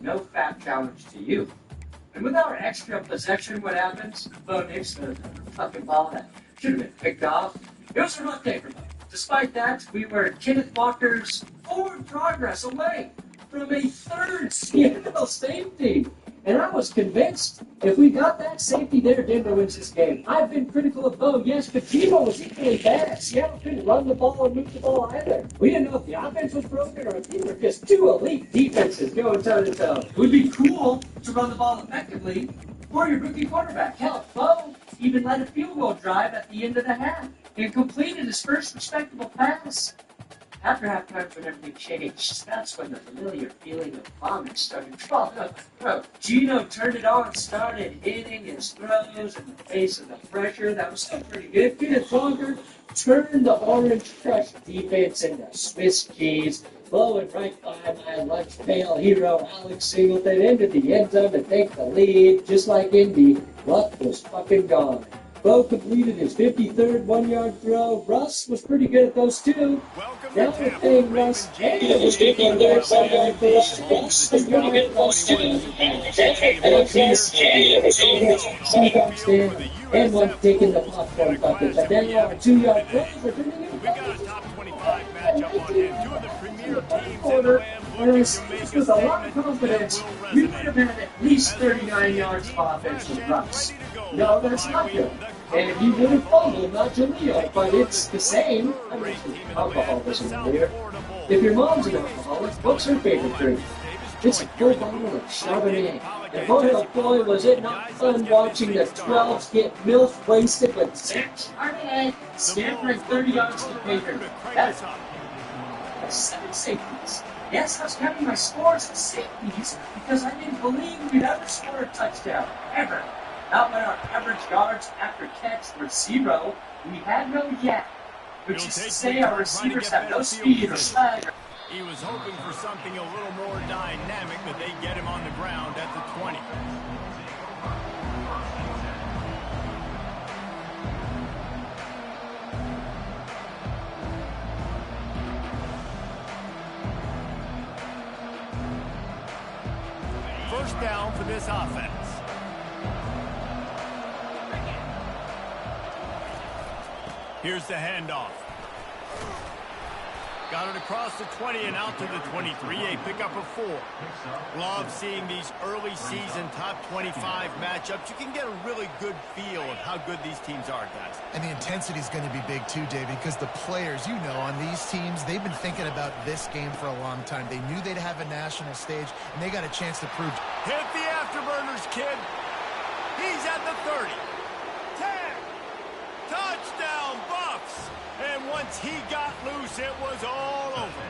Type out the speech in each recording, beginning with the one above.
No fat challenge to you. And with our extra possession, what happens? Bo Nix throws a fucking ball that should have been picked off. It was a rough day for Bo. Despite that, we were Kenneth Walker's forward progress away from a third Seattle safety. And I was convinced if we got that safety there, Denver wins this game. I've been critical of Bo, yes, but Tebow was equally bad. Seattle couldn't run the ball or move the ball either. We didn't know if the offense was broken or if they were just two elite defenses going toe-to-toe. It would be cool to run the ball effectively for your rookie quarterback. Hell, Bo even led a field goal drive at the end of the half and completed his first respectable pass. After halftime, when everything changed, that's when the familiar feeling of vomit started crawling up my throat. Gino turned it on, started hitting his throws in the face of the pressure. That was still pretty good. Kenneth Walker turned the Orange Crush defense into Swiss cheese, blowing right by my lunch pail hero Alex Singleton into the end zone to take the lead. Just like Indy, luck was fucking gone. Bo completed his 53rd one-yard throw. Russ was pretty good at those too. Now we're paying Russ and his 53rd one-yard throw. Russ was pretty good at those too. Seahawks in and one taking the popcorn bucket. But then our 2-yard throws are turning into top 25 matchup on hand. Two of the premier teams in the and with a lot of confidence, we would have had at least 39 yards of offense with Russ. No, that's not good. And he would have fumbled, not Jaleel, but it's the same. I mentioned alcoholism earlier. If your mom's an alcoholic, what's her favorite drink? It's a full bottle of Chardonnay. And boy, oh boy, was it not fun watching the 12s get milk wasted with Chardonnay scampering 30 yards to the paper. That's 7 safeties. Yes, I was counting my scores as safeties because I didn't believe we'd ever score a touchdown, ever. Not when our average yards after catch were 0. We had no yak, which is to say our receivers have no speed or swagger. He was hoping for something a little more dynamic, but they get him on the ground at the 20. First down for this offense. Here's the handoff. Got it across the 20 and out to the 23, a pickup of 4. Love seeing these early season top 25 matchups. You can get a really good feel of how good these teams are, guys. And the intensity is going to be big too, David, because the players, you know, on these teams, they've been thinking about this game for a long time. They knew they'd have a national stage, and they got a chance to prove. Hit the afterburners, kid. He's at the 30. 10. Touchdown, Buffs. And once he got loose, it was all over.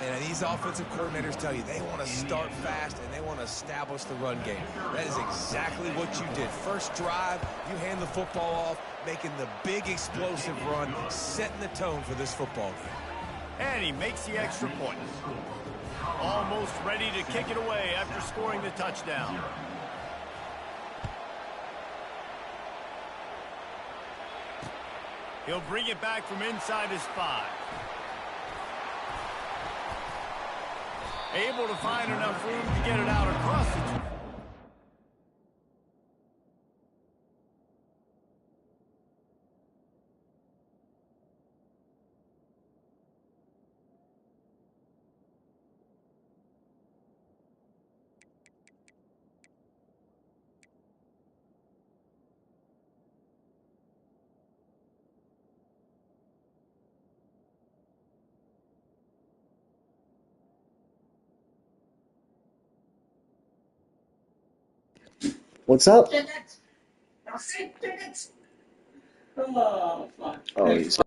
And these offensive coordinators tell you they want to start fast and they want to establish the run game. That is exactly what you did. First drive, you hand the football off, making the big explosive run, setting the tone for this football game. And he makes the extra point. Almost ready to kick it away after scoring the touchdown. He'll bring it back from inside his 5. Able to find enough room to get it out across the 2. What's up? I'll say it. Oh, fuck. Oh, he's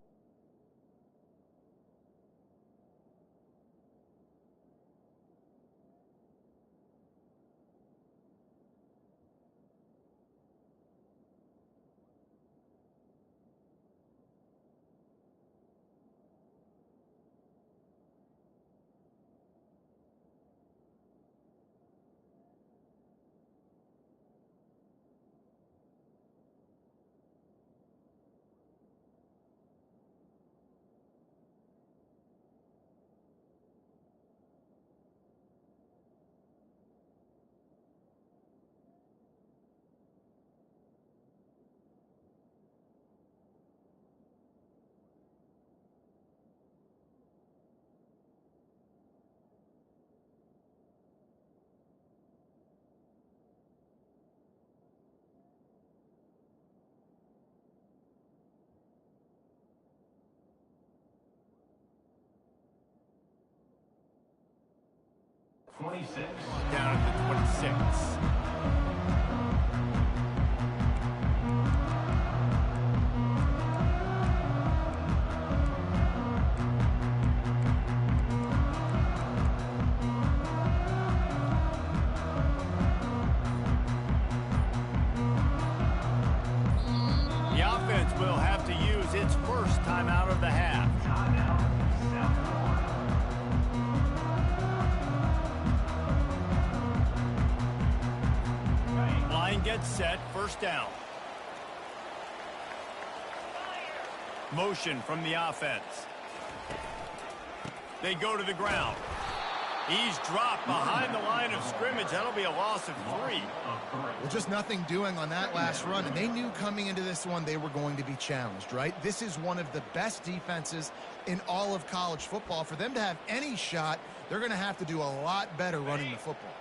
Down at the 26. The offense will have to use its first timeout of the half. Line gets set, first down. Motion from the offense. They go to the ground. He's dropped behind the line of scrimmage. That'll be a loss of 3. Well, just nothing doing on that last run, and they knew coming into this one they were going to be challenged, right? This is one of the best defenses in all of college football. For them to have any shot, they're going to have to do a lot better running the football.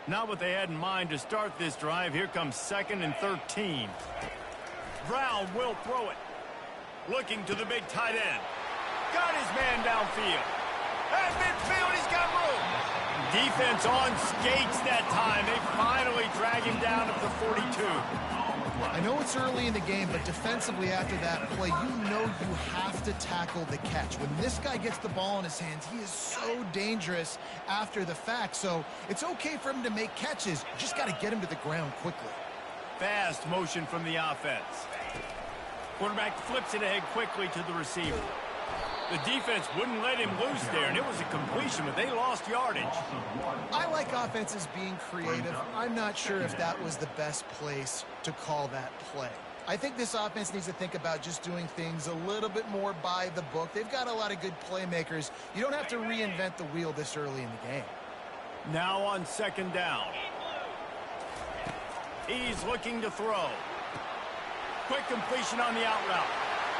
Not what they had in mind to start this drive. Here comes 2nd and 13. Brown will throw it. Looking to the big tight end. Got his man downfield. At midfield, he's got room. Defense on skates that time. They finally drag him down at the 42. I know it's early in the game, but defensively after that play, you know you have to tackle the catch. When this guy gets the ball in his hands, he is so dangerous after the fact. So it's okay for him to make catches. You just got to get him to the ground quickly. Fast motion from the offense. Quarterback flips it ahead quickly to the receiver. The defense wouldn't let him loose there, and it was a completion, but they lost yardage. I like offenses being creative. I'm not sure if that was the best place to call that play. I think this offense needs to think about just doing things a little bit more by the book. They've got a lot of good playmakers. You don't have to reinvent the wheel this early in the game. Now on 2nd down. He's looking to throw. Quick completion on the out route.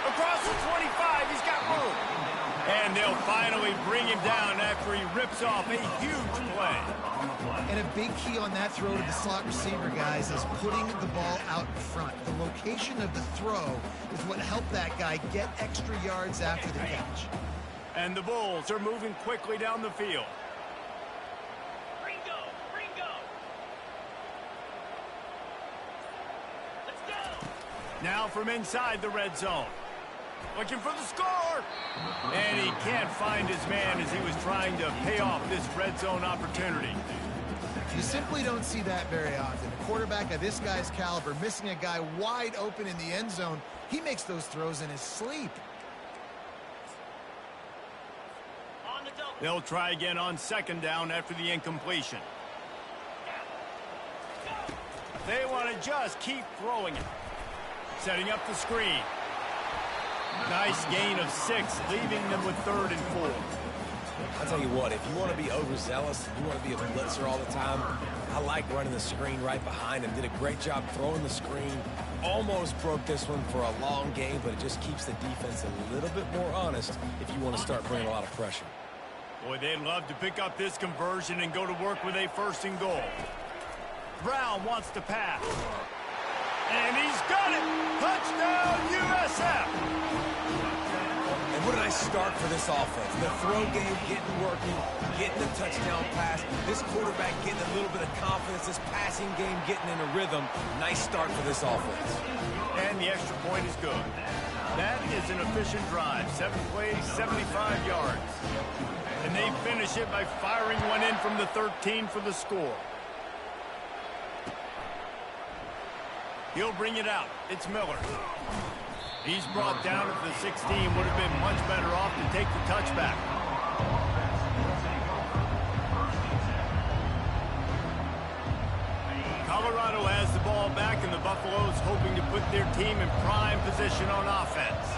Across the 25, he's got room. And they'll finally bring him down after he rips off a huge play. And a big key on that throw to the slot receiver, guys, is putting the ball out in front. The location of the throw is what helped that guy get extra yards after the catch. And the Bulls are moving quickly down the field. Now from inside the red zone. Looking for the score. And he can't find his man as he was trying to pay off this red zone opportunity. You simply don't see that very often. A quarterback of this guy's caliber missing a guy wide open in the end zone. He makes those throws in his sleep. They'll try again on 2nd down after the incompletion. They want to just keep throwing it. Setting up the screen. Nice gain of 6, leaving them with 3rd and 4. I'll tell you what, if you want to be overzealous, you want to be a blitzer all the time, I like running the screen right behind him. Did a great job throwing the screen. Almost broke this one for a long game, but it just keeps the defense a little bit more honest if you want to start bringing a lot of pressure. Boy, they'd love to pick up this conversion and go to work with a 1st and goal. Brown wants to pass. And he's got it! Touchdown, USF! And what a nice start for this offense. The throw game getting working, getting the touchdown pass. This quarterback getting a little bit of confidence. This passing game getting in a rhythm. Nice start for this offense. And the extra point is good. That is an efficient drive. 7 plays, 75 yards. And they finish it by firing one in from the 13 for the score. He'll bring it out. It's Miller. He's brought down at the 16. Would have been much better off to take the touchback. Colorado has the ball back, and the Buffaloes hoping to put their team in prime position on offense.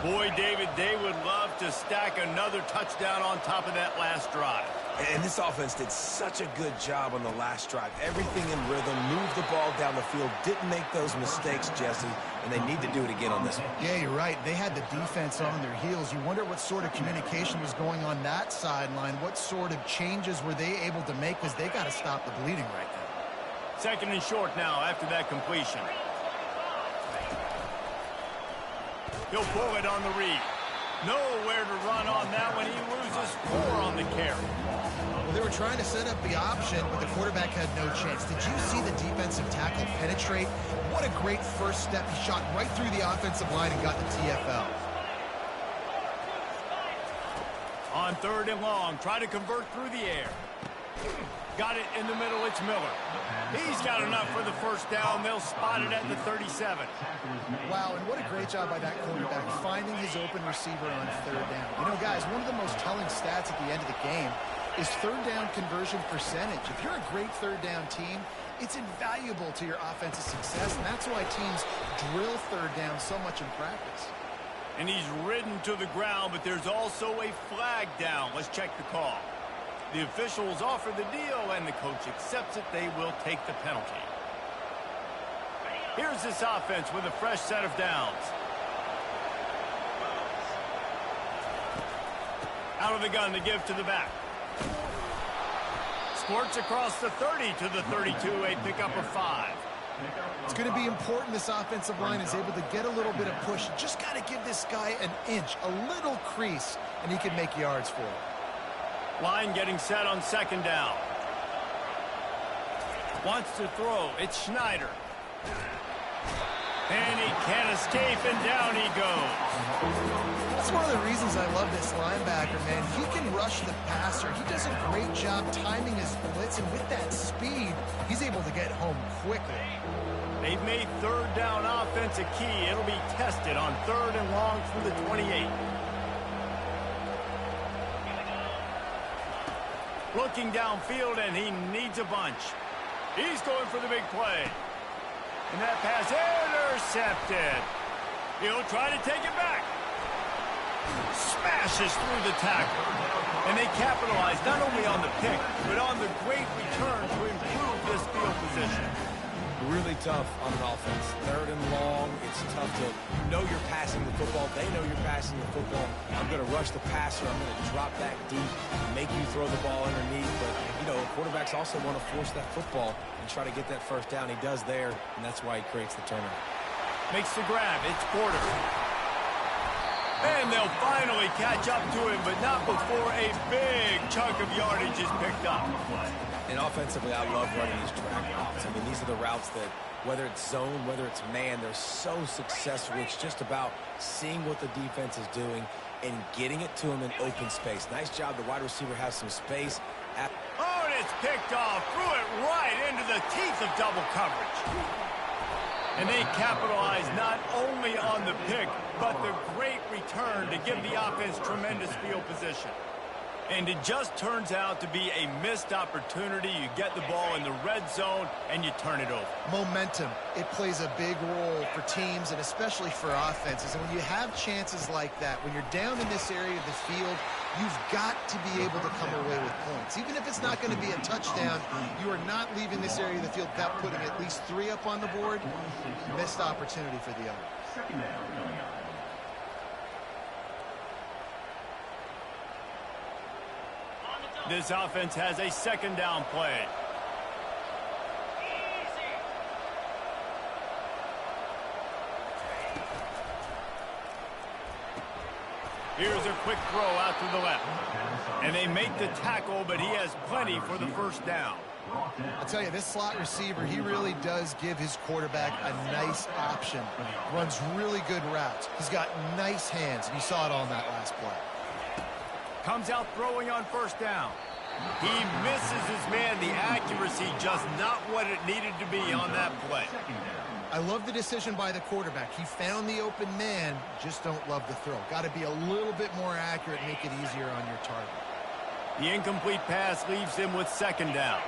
Boy, David, they would love to stack another touchdown on top of that last drive. And this offense did such a good job on the last drive. Everything in rhythm, moved the ball down the field, didn't make those mistakes, Jesse, and they need to do it again on this one. Yeah, you're right. They had the defense on their heels. You wonder what sort of communication was going on that sideline. What sort of changes were they able to make, because they got to stop the bleeding right now. 2nd and short now after that completion. He'll pull it on the read. Nowhere to run on that one. He loses 4 on the carry. They were trying to set up the option, but the quarterback had no chance. Did you see the defensive tackle penetrate? What a great first step. He shot right through the offensive line and got the TFL. On 3rd and long, try to convert through the air. Got it in the middle, it's Miller. He's got enough for the first down. They'll spot it at the 37. Wow, and what a great job by that quarterback, finding his open receiver on 3rd down. You know, guys, one of the most telling stats at the end of the game is 3rd down conversion percentage. If you're a great 3rd down team, it's invaluable to your offensive success, and that's why teams drill 3rd down so much in practice. And he's ridden to the ground, but there's also a flag down. Let's check the call. The officials offer the deal, and the coach accepts it. They will take the penalty. Here's this offense with a fresh set of downs. Out of the gun to give to the back. Squirts across the 30 to the 32, a pickup of 5. It's going to be important this offensive line is able to get a little bit of push. Just got to give this guy an inch, a little crease, and he can make yards for it. Line getting set on 2nd down. Wants to throw. It's Schneider. And he can't escape, and down he goes. That's one of the reasons I love this linebacker, man. He can rush the passer. He does a great job timing his blitz, and with that speed, he's able to get home quickly. They've made 3rd down offense a key. It'll be tested on 3rd and long from the 28. Looking downfield, and he needs a bunch. He's going for the big play. And that pass intercepted. He'll try to take it back. Smashes through the tackle. And they capitalize not only on the pick, but on the great return to improve this field position. Really tough on an offense. 3rd and long, it's tough to know you're passing the football. They know you're passing the football. I'm going to rush the passer. I'm going to drop back deep, make you throw the ball underneath. But, you know, quarterbacks also want to force that football and try to get that first down. He does there, and that's why he creates the turnover. Makes the grab. It's Porter. And they'll finally catch up to him, but not before a big chunk of yardage is picked up. And offensively, I love running these track routes. I mean, these are the routes that, whether it's zone, whether it's man, they're so successful. It's just about seeing what the defense is doing and getting it to them in open space. Nice job. The wide receiver has some space. Oh, and it's picked off. Threw it right into the teeth of double coverage. And they capitalize not only on the pick, but the great return to give the offense tremendous field position. And it just turns out to be a missed opportunity. You get the ball in the red zone, and you turn it over. Momentum, it plays a big role for teams and especially for offenses. And when you have chances like that, when you're down in this area of the field, you've got to be able to come away with points. Even if it's not going to be a touchdown, you are not leaving this area of the field without putting at least 3 up on the board. Missed opportunity for the other. This offense has a 2nd down play. Here's a quick throw out to the left. And they make the tackle, but he has plenty for the first down. I'll tell you, this slot receiver, he really does give his quarterback a nice option. Runs really good routes. He's got nice hands, and you saw it on that last play. Comes out throwing on 1st down. He misses his man. The accuracy just not what it needed to be on that play. I love the decision by the quarterback. He found the open man, just don't love the throw. Got to be a little bit more accurate, make it easier on your target. The incomplete pass leaves him with 2nd down.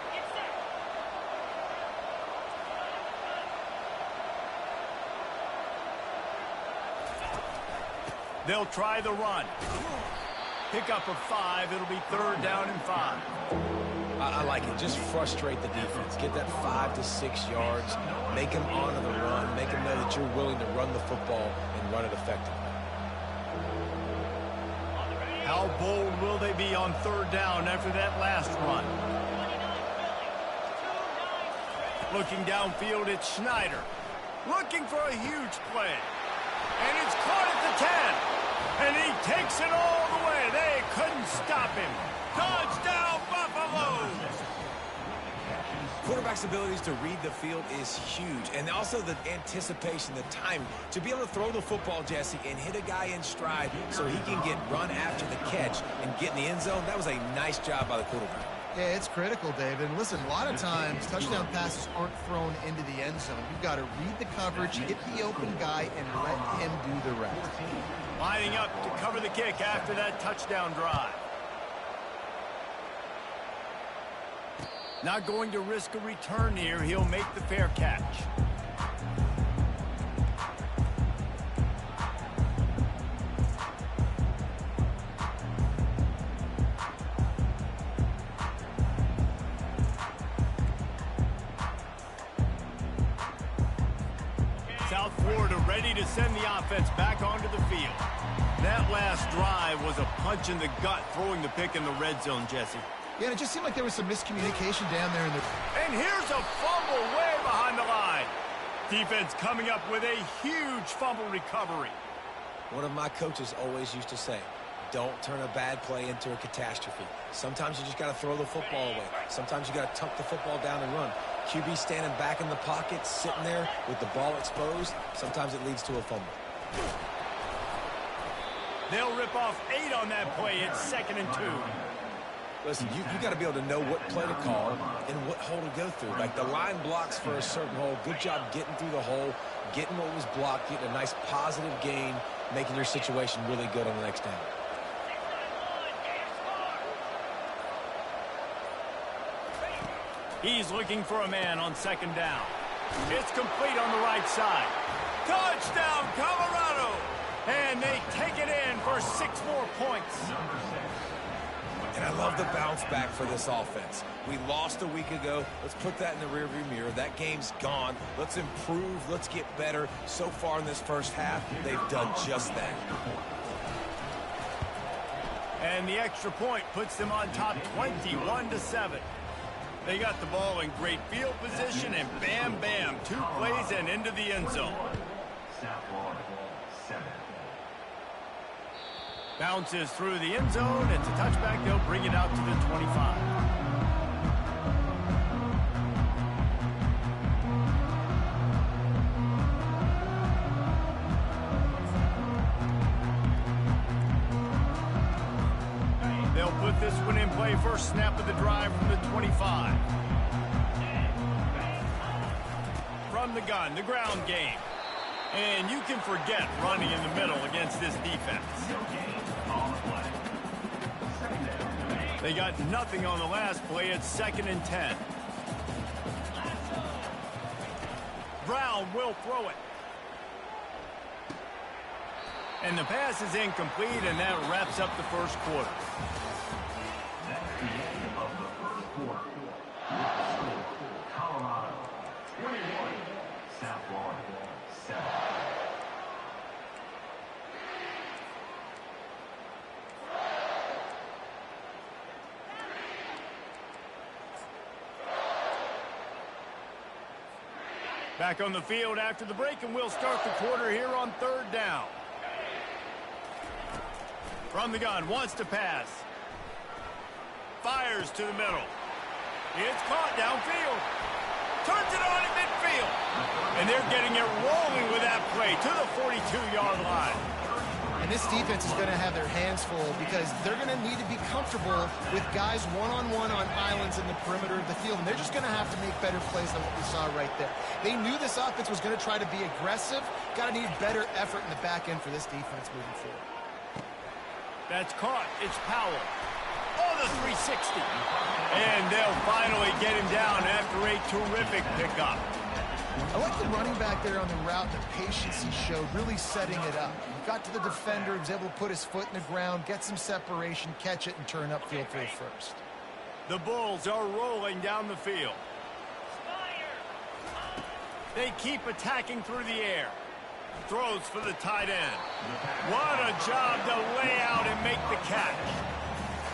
They'll try the run. Pickup of 5. It'll be 3rd down and 5. I like it. Just frustrate the defense. Get that 5 to 6 yards. Make them honor the run. Make them know that you're willing to run the football and run it effectively. How bold will they be on 3rd down after that last run? Looking downfield, it's Schneider. Looking for a huge play. And it's caught at the 10. And he takes it all the way. They couldn't stop him. Touchdown, Buffalo! Quarterback's abilities to read the field is huge, and also the anticipation, the time to be able to throw the football, Jesse, and hit a guy in stride so he can get run after the catch and get in the end zone. That was a nice job by the quarterback. Yeah, it's critical, David. And listen, a lot of times touchdown passes aren't thrown into the end zone. You've got to read the coverage, hit the open guy, and let him do the rest. Lining up to cover the kick after that touchdown drive. Not going to risk a return here. He'll make the fair catch. South Florida ready to send the offense back onto the field. That last drive was a punch in the gut, throwing the pick in the red zone, Jesse. Yeah, and it just seemed like there was some miscommunication down there in the... And here's a fumble way behind the line. Defense coming up with a huge fumble recovery. One of my coaches always used to say, don't turn a bad play into a catastrophe. Sometimes you just got to throw the football away. Sometimes you got to tuck the football down and run. QB standing back in the pocket, sitting there with the ball exposed. Sometimes it leads to a fumble. They'll rip off 8 on that play. It's 2nd and 2. Listen, you got to be able to know what play to call and what hole to go through. Like the line blocks for a certain hole. Good job getting through the hole, getting what was blocked, getting a nice positive gain, making your situation really good on the next down. He's looking for a man on 2nd down. It's complete on the right side. Touchdown, Colorado! And they take it in for 6 more points. And I love the bounce back for this offense. We lost a week ago. Let's put that in the rearview mirror. That game's gone. Let's improve. Let's get better. So far in this first half, they've done just that. And the extra point puts them on top 21-7. They got the ball in great field position, and bam, bam, 2 plays and into the end zone. Bounces through the end zone. It's a touchback. They'll bring it out to the 25. They'll put this one in play. First snap of the drive from the 25. From the gun, the ground game. And you can forget running in the middle against this defense. They got nothing on the last play. It's 2nd and 10. Brown will throw it. And the pass is incomplete, and that wraps up the first quarter. That's the end of the first quarter. Colorado 21, South Florida 7. Back on the field after the break, and we'll start the quarter here on 3rd down. From the gun, wants to pass. Fires to the middle. It's caught downfield. Turns it on in midfield. And they're getting it rolling with that play to the 42-yard line. And this defense is going to have their hands full because they're going to need to be comfortable with guys one-on-one on islands in the perimeter of the field. And they're just going to have to make better plays than what we saw right there. They knew this offense was going to try to be aggressive. Got to need better effort in the back end for this defense moving forward. That's caught. It's Powell. Oh, the 360. And they'll finally get him down after a terrific pickup. I like the running back there on the route, the patience he showed, really setting it up. Got to the defender, he was able to put his foot in the ground, get some separation, catch it, and turn upfield for the first. The Bulls are rolling down the field. They keep attacking through the air. Throws for the tight end. What a job to lay out and make the catch.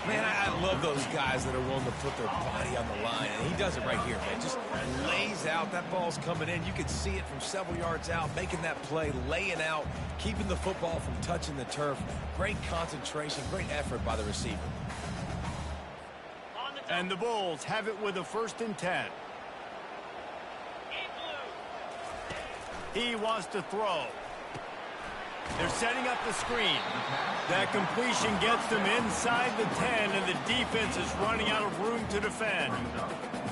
Man, I love those guys that are willing to put their body on the line, and he does it right here, man. Just lays out. That ball's coming in. You can see it from several yards out, making that play, laying out, keeping the football from touching the turf. Great concentration, great effort by the receiver. And the Bulls have it with a 1st and 10. He wants to throw. They're setting up the screen. That completion gets them inside the 10, and the defense is running out of room to defend.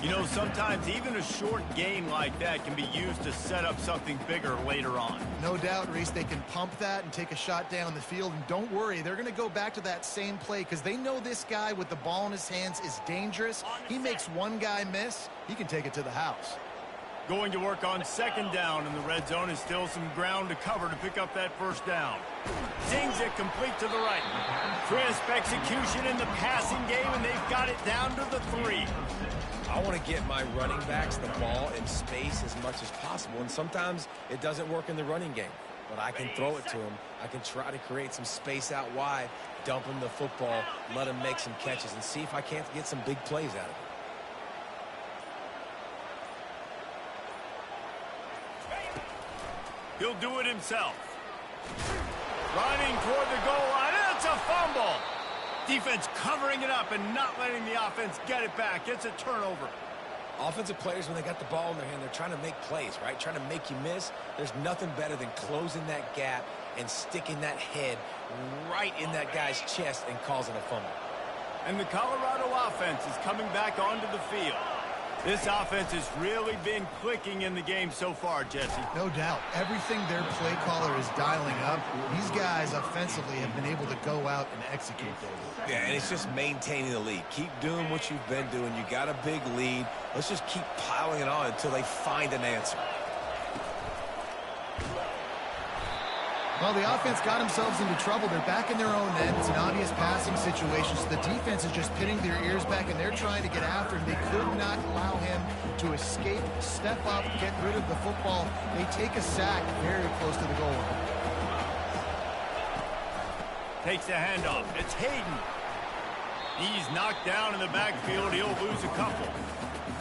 You know, sometimes even a short gain like that can be used to set up something bigger later on. No doubt, Reese, they can pump that and take a shot down the field. And don't worry, they're going to go back to that same play because they know this guy with the ball in his hands is dangerous. He makes one guy miss, he can take it to the house. Going to work on second down, and the red zone is still some ground to cover to pick up that first down. Zings it complete to the right. Crisp execution in the passing game, and they've got it down to the 3. I want to get my running backs the ball in space as much as possible, and sometimes it doesn't work in the running game. But I can throw it to him. I can try to create some space out wide, dump him the football, let him make some catches, and see if I can't get some big plays out of it. He'll do it himself. Running toward the goal line. It's a fumble. Defense covering it up and not letting the offense get it back. It's a turnover. Offensive players, when they got the ball in their hand, they're trying to make plays, right? Trying to make you miss. There's nothing better than closing that gap and sticking that head right in that guy's chest and causing a fumble. And the Colorado offense is coming back onto the field. This offense has really been clicking in the game so far, Jesse. No doubt. Everything their play caller is dialing up, these guys offensively have been able to go out and execute those. Yeah, and it's just maintaining the lead. Keep doing what you've been doing. You got a big lead. Let's just keep piling it on until they find an answer. Well, the offense got themselves into trouble. They're back in their own end. It's an obvious passing situation, so the defense is just pinning their ears back, and they're trying to get after him. They could not allow him to escape, step up, get rid of the football. They take a sack very close to the goal line. Takes the handoff. It's Hayden. He's knocked down in the backfield. He'll lose a couple.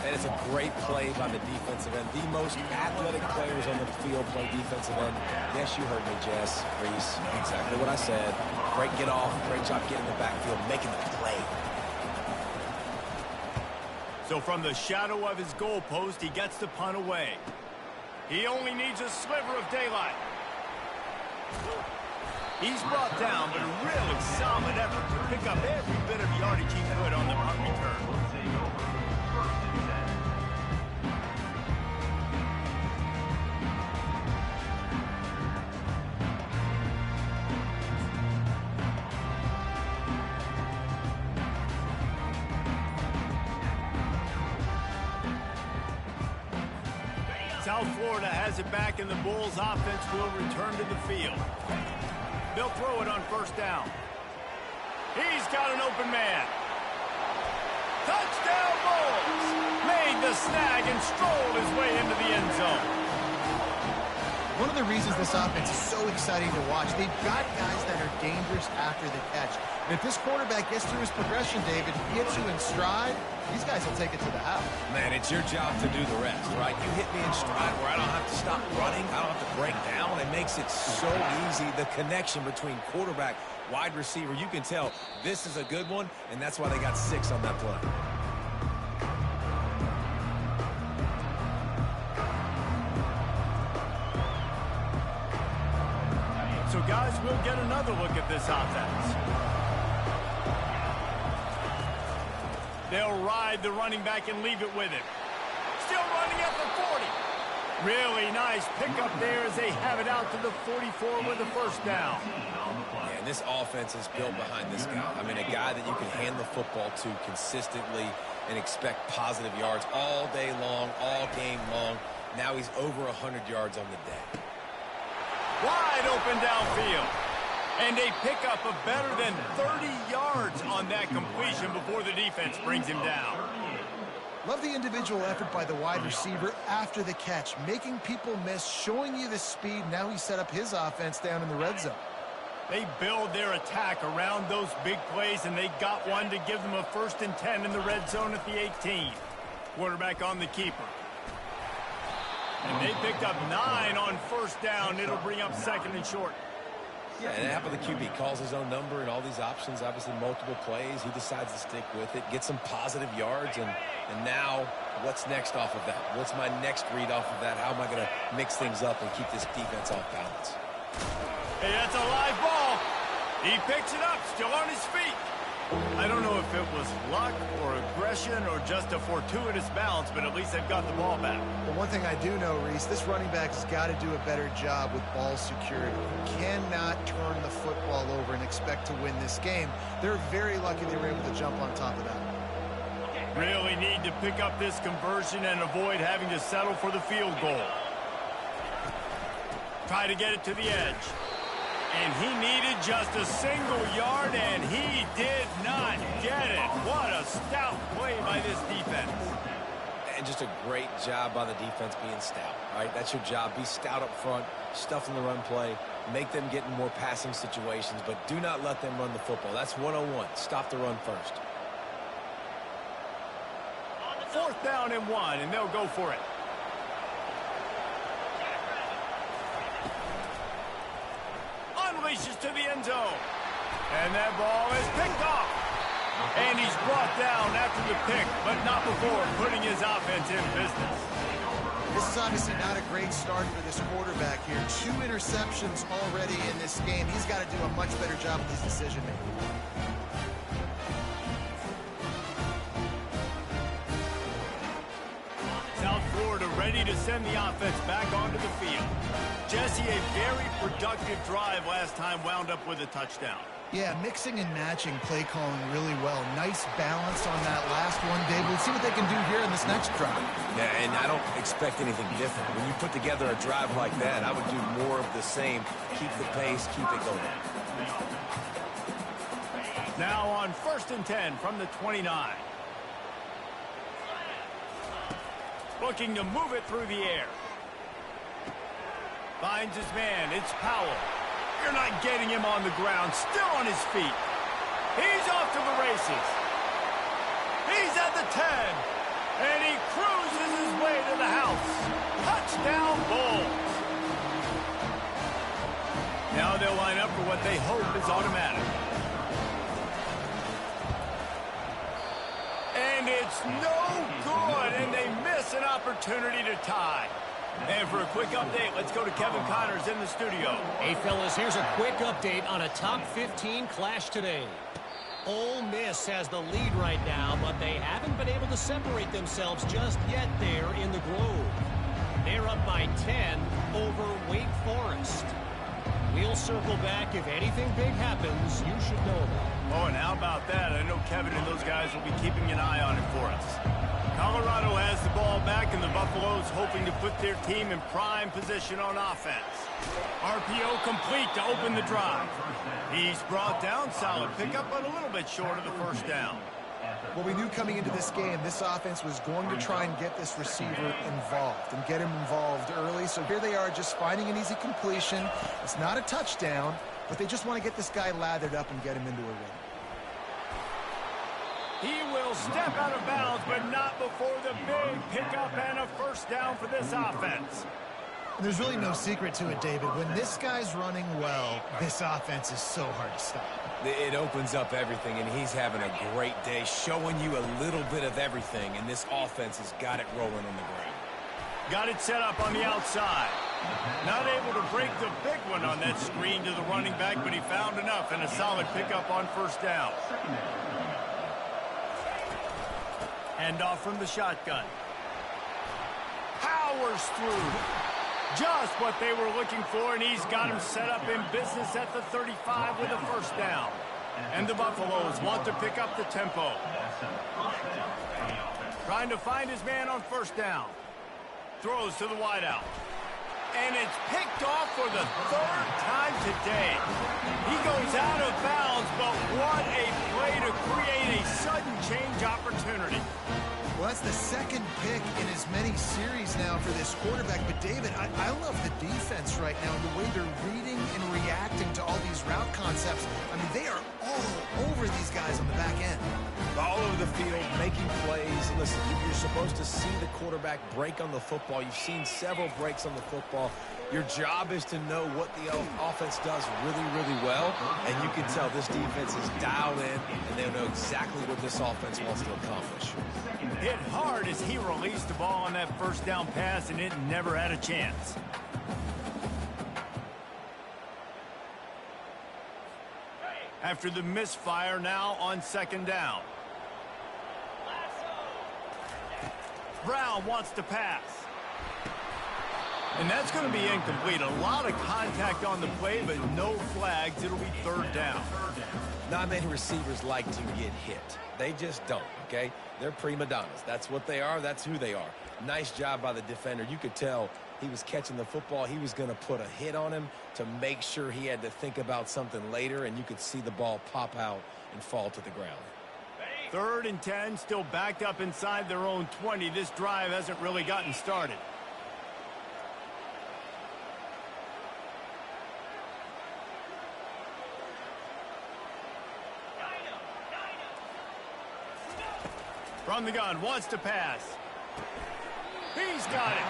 And it's a great play by the defensive end. The most athletic players on the field play defensive end. Yes, you heard me, Jess, Reese. Exactly what I said. Great get off. Great job getting in the backfield, making the play. So from the shadow of his goalpost, he gets the punt away. He only needs a sliver of daylight. He's brought down, but a really solid effort to pick up every bit of yardage he could on the punt return. South Florida has it back, and the Bulls offense will return to the field. They'll throw it on first down. He's got an open man. Touchdown Bulls! Made the snag and strolled his way into the end zone. One of the reasons this offense is so exciting to watch, they've got guys that are dangerous after the catch. And if this quarterback gets through his progression, David, gets you in stride, these guys will take it to the house. Man, it's your job to do the rest, right? You hit me in stride where I don't have to stop running. I don't have to break down. It makes it so easy. The connection between quarterback, wide receiver, you can tell this is a good one, and that's why they got 6 on that play. So, guys, we'll get another look at this offense. They'll ride the running back and leave it with him. Still running at the 40. Really nice pickup there as they have it out to the 44 with a first down. Yeah, and this offense is built behind this guy. I mean, a guy that you can hand the football to consistently and expect positive yards all day long, all game long. Now he's over 100 yards on the day. Wide open downfield. And a pickup of better than 30 yards on that completion before the defense brings him down. Love the individual effort by the wide receiver after the catch, making people miss, showing you the speed. Now he set up his offense down in the red zone. They build their attack around those big plays, and they got one to give them a 1st and 10 in the red zone at the 18. Quarterback on the keeper. And they picked up 9 on first down. It'll bring up 2nd and short. Yeah, and how about the QB? Calls his own number and all these options, obviously multiple plays. He decides to stick with it, get some positive yards, and now what's next off of that? What's my next read off of that? How am I going to mix things up and keep this defense off balance? Hey, that's a live ball. He picks it up, still on his feet. I don't know if it was luck or aggression or just a fortuitous bounce, but at least they've got the ball back. But one thing I do know, Reese, this running back has got to do a better job with ball security. You cannot turn the football over and expect to win this game. They're very lucky they were able to jump on top of that. Really need to pick up this conversion and avoid having to settle for the field goal. Try to get it to the edge. And he needed just a single yard, and he did not get it. What a stout play by this defense. And just a great job by the defense being stout, right? That's your job. Be stout up front, stuff in the run play, make them get in more passing situations, but do not let them run the football. That's 101. Stop the run first. 4th down and 1, and they'll go for it. Unleashes to the end zone. And that ball is picked off. And he's brought down after the pick, but not before putting his offense in business. This is obviously not a great start for this quarterback here. 2 interceptions already in this game. He's got to do a much better job with his decision-making. South Florida ready to send the offense back onto the field. Jesse, a very productive drive last time, wound up with a touchdown. Yeah, mixing and matching play calling really well. Nice balance on that last one, Dave. We'll see what they can do here in this next drive. Yeah, and I don't expect anything different. When you put together a drive like that, I would do more of the same. Keep the pace, keep it going. Now on 1st and 10 from the 29. Looking to move it through the air. Finds his man. It's Powell. You're not getting him on the ground. Still on his feet. He's off to the races. He's at the 10. And he cruises his way to the house. Touchdown Bulls. Now they'll line up for what they hope is automatic. And it's no good. And they miss an opportunity to tie. And for a quick update, let's go to Kevin Connors in the studio. Hey, fellas, here's a quick update on a top 15 clash today. Ole Miss has the lead right now, but they haven't been able to separate themselves just yet there in the Grove. They're up by 10 over Wake Forest. We'll circle back. If anything big happens, you should know about it. Oh, and how about that? I know Kevin and those guys will be keeping an eye on it for us. Colorado has the ball back, and the Buffaloes hoping to put their team in prime position on offense. RPO complete to open the drive. He's brought down, solid pickup, but a little bit short of the 1st down. Well, we knew coming into this game, this offense was going to try and get this receiver involved and get him involved early. So here they are just finding an easy completion. It's not a touchdown, but they just want to get this guy lathered up and get him into a rhythm. He will step out of bounds, but not before the big pickup and a 1st down for this offense. And there's really no secret to it, David. When this guy's running well, this offense is so hard to stop. It opens up everything, and he's having a great day, showing you a little bit of everything, and this offense has got it rolling on the ground. Got it set up on the outside. Not able to break the big one on that screen to the running back, but he found enough and a solid pickup on 1st down. Handoff from the shotgun. Powers through. Just what they were looking for, and he's got him set up in business at the 35 with a 1st down. And the Buffaloes want to pick up the tempo. Trying to find his man on 1st down. Throws to the wideout. And it's picked off for the 3rd time today. He goes out of bounds, but what a play to create a sudden change opportunity. Well, that's the 2nd pick in as many series now for this quarterback. But, David, I love the defense right now and the way they're reading and reacting to all these route concepts. I mean, they are all over these guys on the back end. All over the field, making plays. Listen, you're supposed to see the quarterback break on the football. You've seen several breaks on the football. Your job is to know what the offense does really, really well, and you can tell this defense is dialed in, and they know exactly what this offense wants to accomplish. Hit hard as he released the ball on that first down pass, and it never had a chance. After the misfire, now on second down. Brown wants to pass. And that's going to be incomplete. A lot of contact on the play, but no flags. It'll be third down. Not many receivers like to get hit. They just don't, okay? They're prima donnas. That's what they are. That's who they are. Nice job by the defender. You could tell he was catching the football. He was going to put a hit on him to make sure he had to think about something later, and you could see the ball pop out and fall to the ground. 3rd and 10, still backed up inside their own 20. This drive hasn't really gotten started. From the gun, wants to pass. He's got it.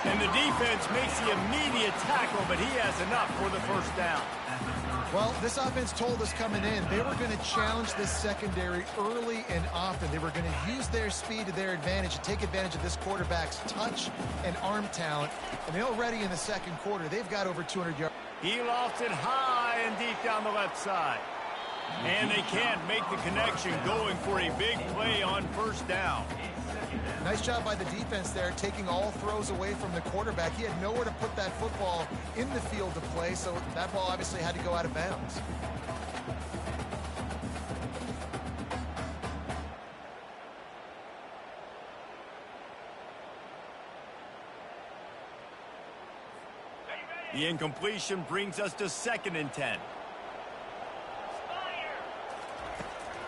And the defense makes the immediate tackle, but he has enough for the first down. Well, this offense told us coming in they were going to challenge this secondary early and often. They were going to use their speed to their advantage and take advantage of this quarterback's touch and arm talent. And already in the second quarter, they've got over 200 yards. He lofts it high and deep down the left side. And they can't make the connection, going for a big play on first down. Nice job by the defense there, taking all throws away from the quarterback. He had nowhere to put that football in the field to play, so that ball obviously had to go out of bounds. The incompletion brings us to 2nd and 10.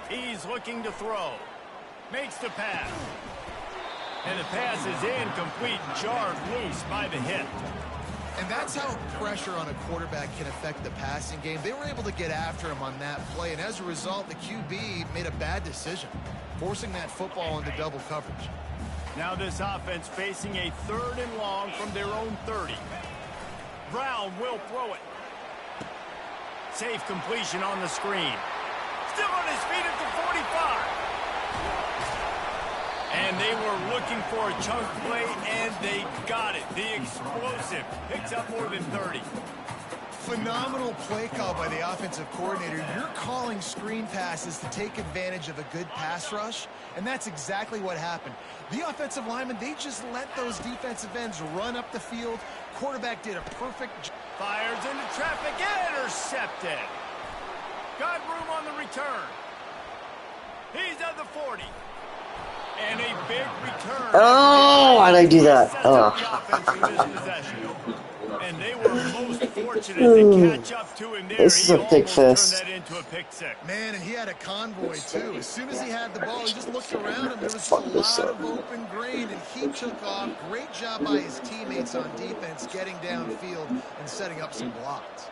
He's looking to throw. Makes the pass. And the pass is incomplete, jarred loose by the hit. And that's how pressure on a quarterback can affect the passing game. They were able to get after him on that play, and as a result, the QB made a bad decision, forcing that football into double coverage. Now this offense facing a 3rd and long from their own 30. Brown will throw it. Safe completion on the screen. Still on his feet at the 45. And they were looking for a chunk play, and they got it. The explosive picks up more than 30. Phenomenal play call by the offensive coordinator. You're calling screen passes to take advantage of a good pass rush, and that's exactly what happened. The offensive linemen, they just let those defensive ends run up the field. Quarterback did a perfect job. Fires into traffic, intercepted. Got room on the return. He's at the 40. And a big return. Oh, why'd I do that? Oh. And they were most fortunate to catch up to him there. This is a big fist. Turned that into a pick six. Man, and he had a convoy, too. As soon as he had the ball, he just looked around him. There was a lot of open grain, and he took off. Great job by his teammates on defense, getting downfield and setting up some blocks.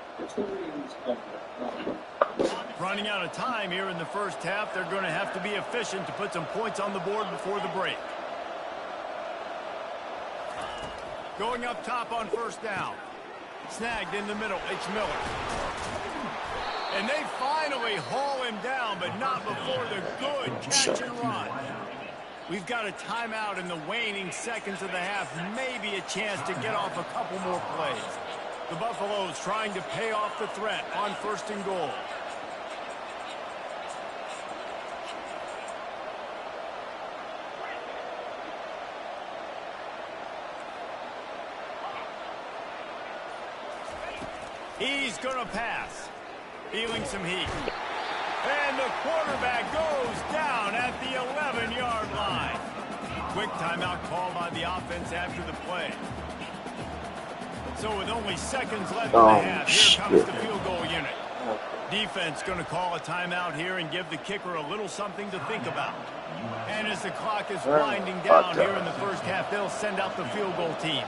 Running out of time here in the first half. They're going to have to be efficient to put some points on the board before the break. Going up top on first down. Snagged in the middle. It's Miller. And they finally haul him down, but not before the good catch and run. We've got a timeout in the waning seconds of the half. Maybe a chance to get off a couple more plays. The Buffaloes trying to pay off the threat on 1st and goal. He's going to pass. Feeling some heat. And the quarterback goes down at the 11-yard line. Quick timeout called by the offense after the play. So with only seconds left in the half, here comes the field goal unit. Defense going to call a timeout here and give the kicker a little something to think about. And as the clock is winding down here in the first half, they'll send out the field goal team.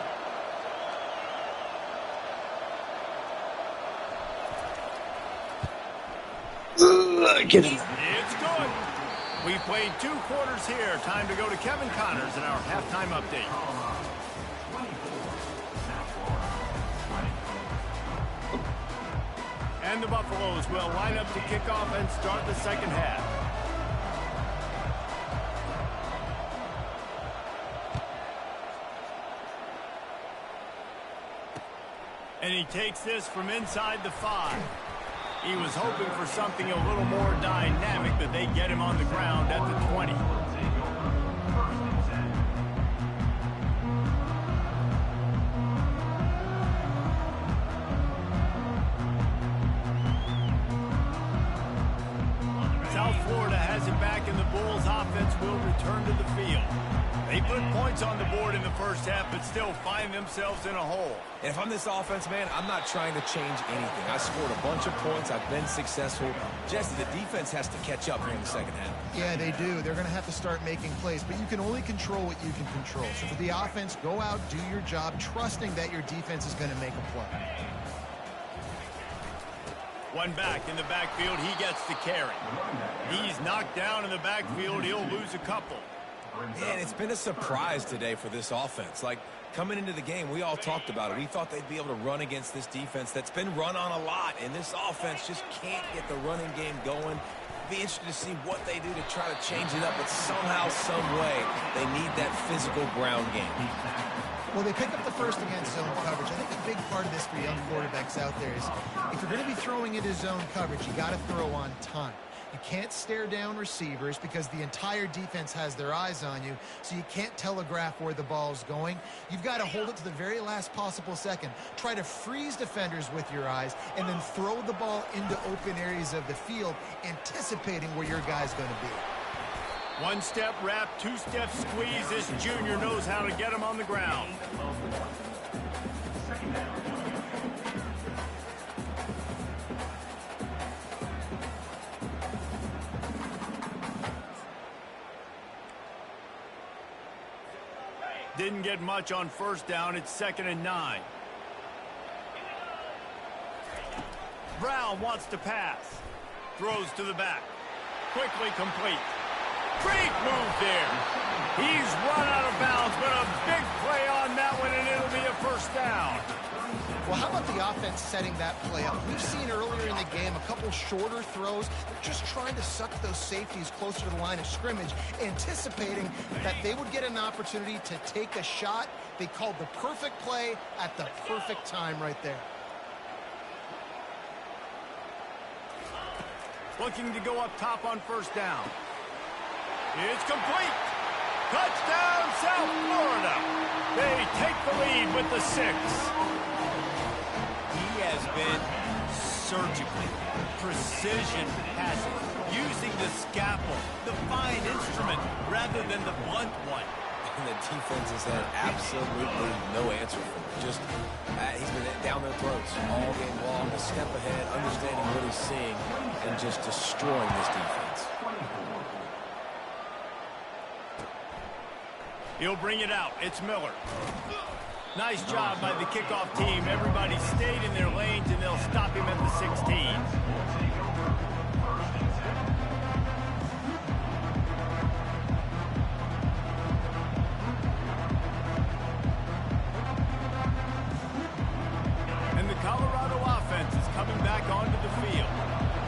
Get him. It's good. We played 2 quarters here. Time to go to Kevin Connors in our halftime update. And the Buffaloes will line up to kick off and start the second half. And he takes this from inside the 5. He was hoping for something a little more dynamic, but they get him on the ground at the 20. South Florida has it back, and the Bulls offense will return to the field. They put points on the board in the first half, but still find themselves in a hole. And if I'm this offense, man, I'm not trying to change anything. I scored a bunch of points. I've been successful. Jesse, the defense has to catch up here in the second half. Yeah, they do. They're going to have to start making plays, but you can only control what you can control. So for the offense, go out, do your job, trusting that your defense is going to make a play. One back in the backfield, he gets the carry. He's knocked down in the backfield. He'll lose a couple. Man, it's been a surprise today for this offense. Like, coming into the game, we all talked about it. We thought they'd be able to run against this defense that's been run on a lot, and this offense just can't get the running game going. Be interested to see what they do to try to change it up, but somehow, some way, they need that physical ground game. Well, they pick up the first against zone coverage. I think a big part of this for young quarterbacks out there is if you're going to be throwing into zone coverage, you got to throw on time. You can't stare down receivers because the entire defense has their eyes on you, so you can't telegraph where the ball's going. You've got to hold it to the very last possible second. Try to freeze defenders with your eyes and then throw the ball into open areas of the field, anticipating where your guy's going to be. One-step wrap, two-step squeeze. This junior knows how to get him on the ground. Didn't get much on first down. It's 2nd and 9. Brown wants to pass. Throws to the back. Quickly complete. Great move there. He's run out of bounds, but a big play on that one, and it'll be a first down. Well, how about the offense setting that play up? We've seen earlier in the game a couple shorter throws. They're just trying to suck those safeties closer to the line of scrimmage, anticipating that they would get an opportunity to take a shot. They called the perfect play at the perfect time right there. Looking to go up top on first down. It's complete. Touchdown, South Florida. They take the lead with the 6. He has been surgically precision passing, using the scalpel, the fine instrument, rather than the blunt one. And the defense has had absolutely no answer for it. Just, he's been down their throats all game long, a step ahead, understanding what he's seeing, and just destroying this defense. He'll bring it out. It's Miller. Nice job by the kickoff team. Everybody stayed in their lanes, and they'll stop him at the 16. And the Colorado offense is coming back onto the field.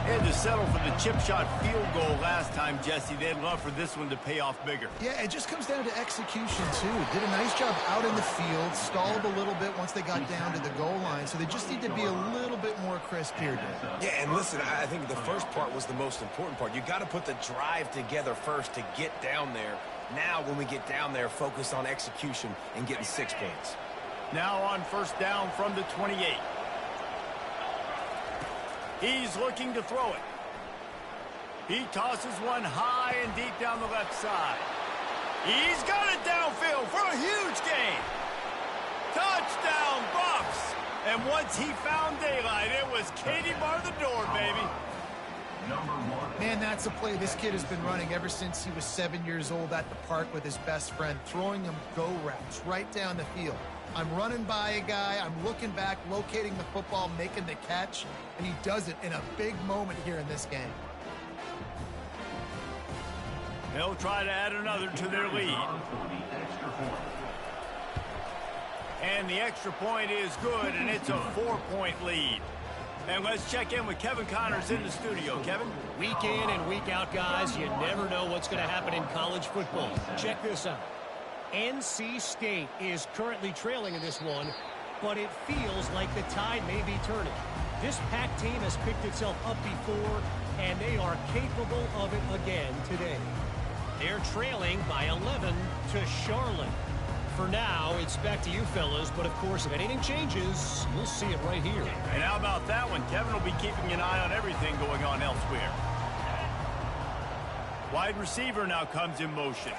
They had to settle for the chip shot field goal last time, Jesse. They'd love for this one to pay off bigger. Yeah, it just comes down to execution, too. Did a nice job out in the field, stalled a little bit once they got down to the goal line, so they just need to be a little bit more crisp here today. Yeah, and listen, I think the first part was the most important part. You got to put the drive together first to get down there. Now, when we get down there, focus on execution and getting 6 points. Now on first down from the 28. He's looking to throw it. He tosses one high and deep down the left side. He's got it downfield for a huge gain. Touchdown, Buffs. And once he found daylight, it was Katie bar the door, baby. Man, that's a play this kid has been running ever since he was 7 years old at the park with his best friend, throwing him go routes right down the field. I'm running by a guy, I'm looking back, locating the football, making the catch, and he does it in a big moment here in this game. They'll try to add another to their lead. And the extra point is good, and it's a 4-point lead. And let's check in with Kevin Connors in the studio. Kevin? Week in and week out, guys, you never know what's going to happen in college football. Check this out. NC State is currently trailing in this one, but it feels like the tide may be turning. This Pac team has picked itself up before, and they are capable of it again today. They're trailing by 11 to Charlotte. For now, it's back to you fellas, but of course, if anything changes, you'll see it right here. And how about that one? Kevin will be keeping an eye on everything going on elsewhere. Wide receiver now comes in motion.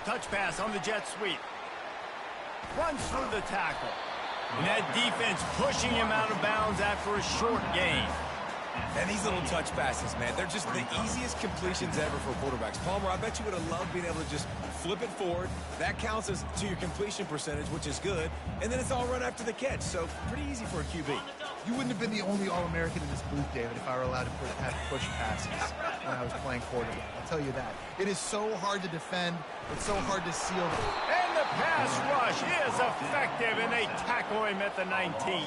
Touch pass on the jet sweep. Runs through the tackle. And that defense pushing him out of bounds after a short gain. And these little touch passes, man, they're just the easiest completions ever for quarterbacks. Palmer, I bet you would have loved being able to just flip it forward. That counts as to your completion percentage, which is good. And then it's all run after the catch, so pretty easy for a QB. You wouldn't have been the only All-American in this booth, David, if I were allowed to have push passes when I was playing quarterback. I'll tell you that. It is so hard to defend. It's so hard to seal. And the pass rush is effective, and they tackle him at the 19.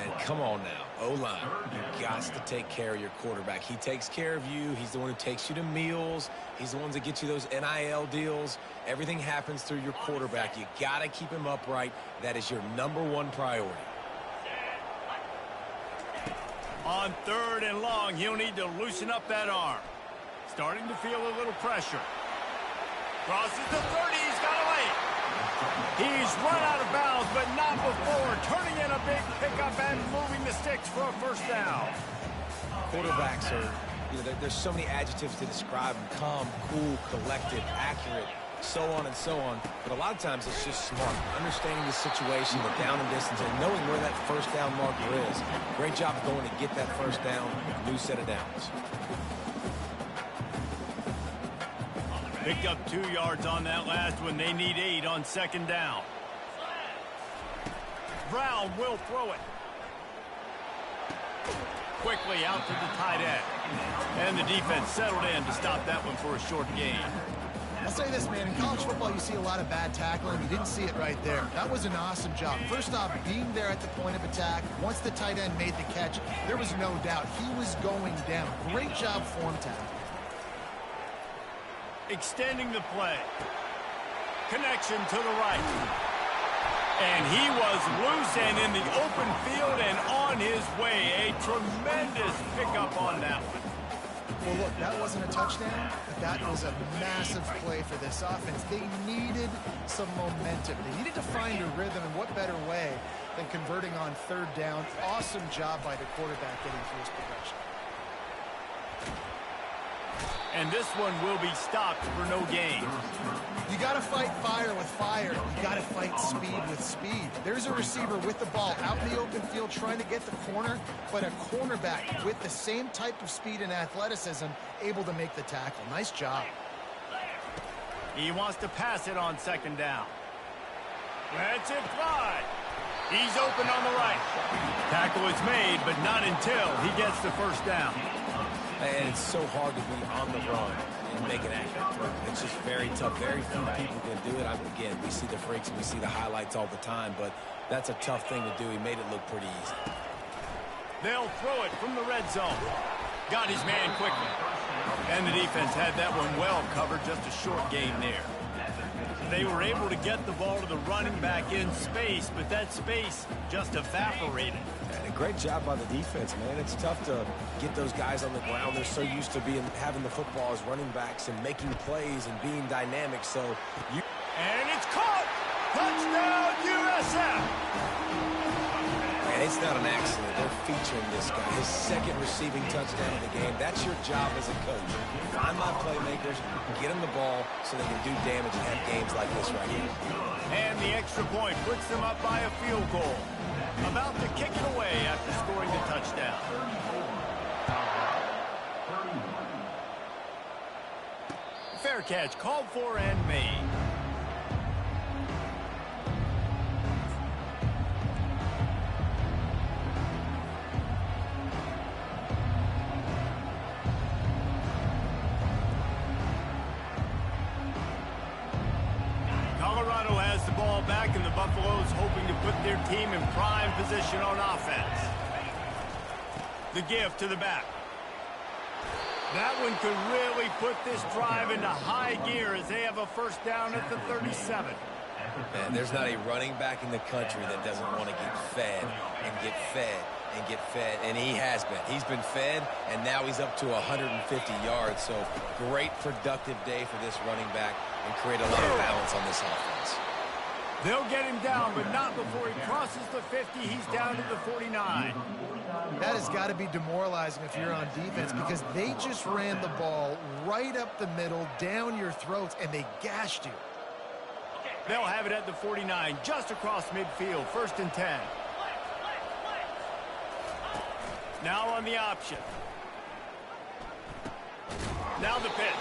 And come on now, O-line, you got to take care of your quarterback. He takes care of you. He's the one who takes you to meals. He's the one that gets you those NIL deals. Everything happens through your quarterback. You got to keep him upright. That is your #1 priority. On 3rd and long, he'll need to loosen up that arm. Starting to feel a little pressure. Crosses the 30, he's got away. He's run out of bounds, but not before turning in a big pickup and moving the sticks for a first down. Quarterbacks are, there's so many adjectives to describe them. Calm, cool, collected, accurate, so on and so on. But a lot of times it's just smart. Understanding the situation, the down and distance, and knowing where that first down marker is. Great job going to get that first down, new set of downs. Picked up 2 yards on that last one. They need 8 on 2nd down. Brown will throw it. Quickly out to the tight end. And the defense settled in to stop that one for a short gain. I'll say this, man. In college football, you see a lot of bad tackling. You didn't see it right there. That was an awesome job. First off, being there at the point of attack. Once the tight end made the catch, there was no doubt he was going down. Great job form tackle. Extending the play. Connection to the right. And he was loose and in the open field and on his way. A tremendous pickup on that one. Well, look, that wasn't a touchdown, but that was a massive play for this offense. They needed some momentum. They needed to find a rhythm, and what better way than converting on 3rd down. Awesome job by the quarterback getting through his progression. And this one will be stopped for no gain. You got to fight fire with fire. You got to fight speed with speed. There's a receiver with the ball out in the open field trying to get the corner, but a cornerback with the same type of speed and athleticism able to make the tackle. Nice job. He wants to pass it on 2nd down. Lets it fly. He's open on the right. Tackle is made, but not until he gets the first down. And it's so hard to be on the run and make an accurate throw. It's just very tough. Very few people can do it. Again, we see the freaks and we see the highlights all the time, but that's a tough thing to do. He made it look pretty easy. They'll throw it from the red zone. Got his man quickly. And the defense had that one well covered. Just a short gain there. They were able to get the ball to the running back in space, but that space just evaporated. And a great job by the defense, man. It's tough to get those guys on the ground. They're so used to having the football as running backs and making plays and being dynamic. And it's caught! Touchdown, USF! And It's not an accident. They're featuring this guy. His second receiving touchdown of the game. That's your job as a coach. Find my playmakers, get them the ball so they can do damage and have games like this right here. And the extra point puts them up by a field goal. About to kick it away after scoring the touchdown. Fair catch called for and made. Colorado has the ball back, and the Buffaloes hoping to put their team in prime position on offense. The give to the back. That one could really put this drive into high gear as they have a first down at the 37. Man, there's not a running back in the country that doesn't want to get fed and get fed and get fed, and he has been. He's been fed, and now he's up to 150 yards, so great productive day for this running back and create a lot of balance on this offense. They'll get him down, but not before he crosses the 50. He's down to the 49. That has got to be demoralizing if you're on defense because they just ran the ball right up the middle, down your throats, and they gashed you. They'll have it at the 49, just across midfield, 1st and 10. Now on the option. Now the pitch.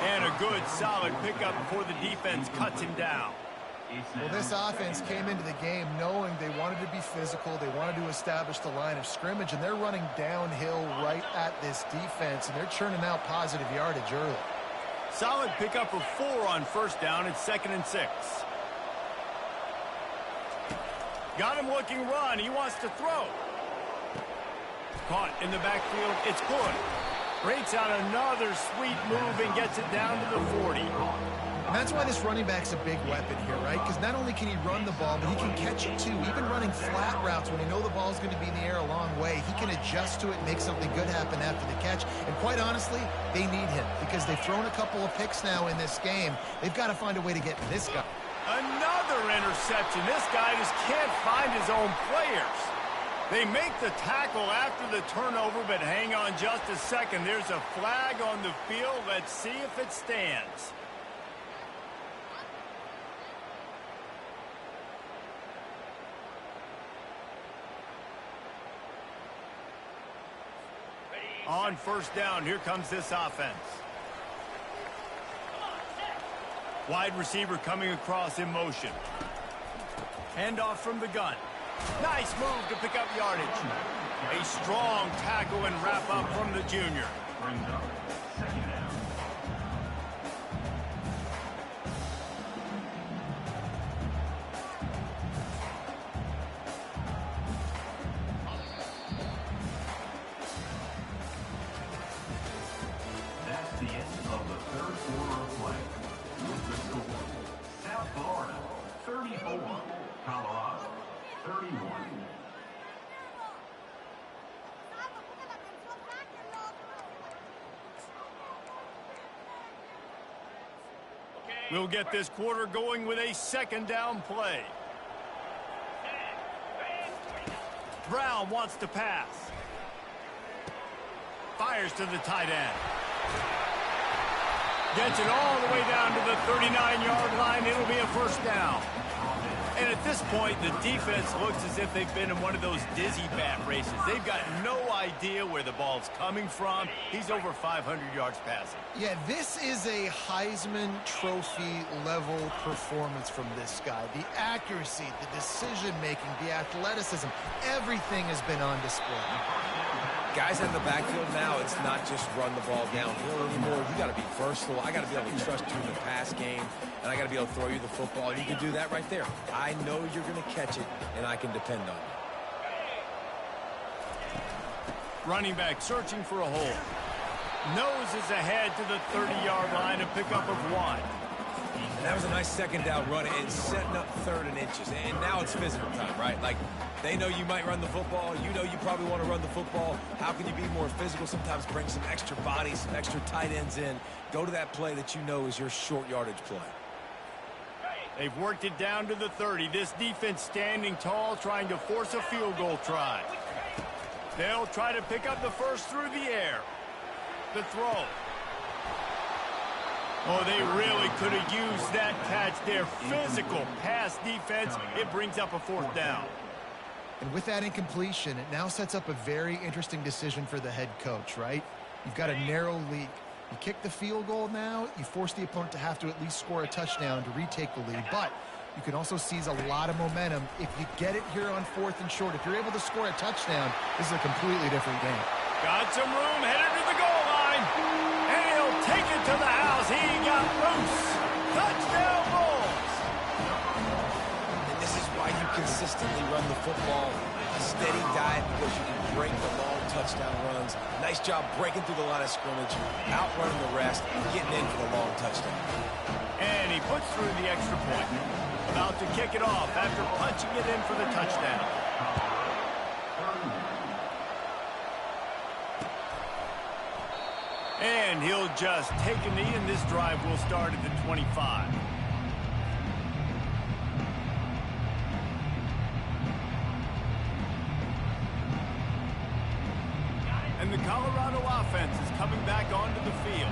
And a good, solid pickup before the defense cuts him down. Well, this offense came into the game knowing they wanted to be physical, they wanted to establish the line of scrimmage, and they're running downhill right at this defense, and they're churning out positive yardage early. Solid pickup of 4 on 1st down. It's 2nd and 6. Got him looking run. He wants to throw. Caught in the backfield. It's good. Breaks out another sweet move and gets it down to the 40. And that's why this running back's a big weapon here, right? Because not only can he run the ball, but he can catch it too. Even running flat routes when you know the ball's going to be in the air a long way, he can adjust to it and make something good happen after the catch. And quite honestly, they need him because they've thrown a couple of picks now in this game. They've got to find a way to get to this guy. Another interception. This guy just can't find his own players. They make the tackle after the turnover, but hang on just a second. There's a flag on the field. Let's see if it stands. On 1st down, here comes this offense. Wide receiver coming across in motion. Handoff from the gun. Nice move to pick up yardage. A strong tackle and wrap up from the junior. Brings up 2nd down. That's the end of the 3rd quarter of play. With the score, South Florida 34, Colorado 31. We'll get this quarter going with a 2nd down play. Brown wants to pass. Fires to the tight end. Gets it all the way down to the 39-yard line. It'll be a 1st down. And at this point, the defense looks as if they've been in one of those dizzy bat races. They've got no idea where the ball's coming from. He's over 500 yards passing. Yeah, this is a Heisman Trophy level performance from this guy. The accuracy, the decision-making, the athleticism, everything has been on display. Guys in the backfield now, it's not just run the ball downhill anymore. You got to be versatile. I got to be able to trust you in the pass game, and I got to be able to throw you the football. And you can do that right there. I know you're going to catch it, and I can depend on you. Running back searching for a hole. Noses ahead to the 30-yard line, a pickup of 1. And that was a nice 2nd down run and setting up 3rd and inches. And now it's physical time, right? Like, they know you might run the football. You know you probably want to run the football. How can you be more physical? Sometimes bring some extra bodies, some extra tight ends in. Go to that play that you know is your short yardage play. They've worked it down to the 30. This defense standing tall, trying to force a field goal try. They'll try to pick up the first through the air. The throw. Oh, they really could have used that catch there. Physical pass defense. It brings up a fourth down. And with that incompletion, it now sets up a very interesting decision for the head coach, right? You've got a narrow lead. You kick the field goal now, you force the opponent to have to at least score a touchdown to retake the lead. But you can also seize a lot of momentum if you get it here on 4th and short. If you're able to score a touchdown, this is a completely different game. Got some room, headed to the goal line. And he'll take it to the house. He got loose. Touchdown Bulls. And this is why you consistently run the football. A steady diet because you can break the long touchdown runs. Nice job breaking through the line of scrimmage, outrunning the rest, and getting in for the long touchdown. And he puts through the extra point. About to kick it off after punching it in for the touchdown. And he'll just take a knee, and this drive will start at the 25. And the Colorado offense is coming back onto the field.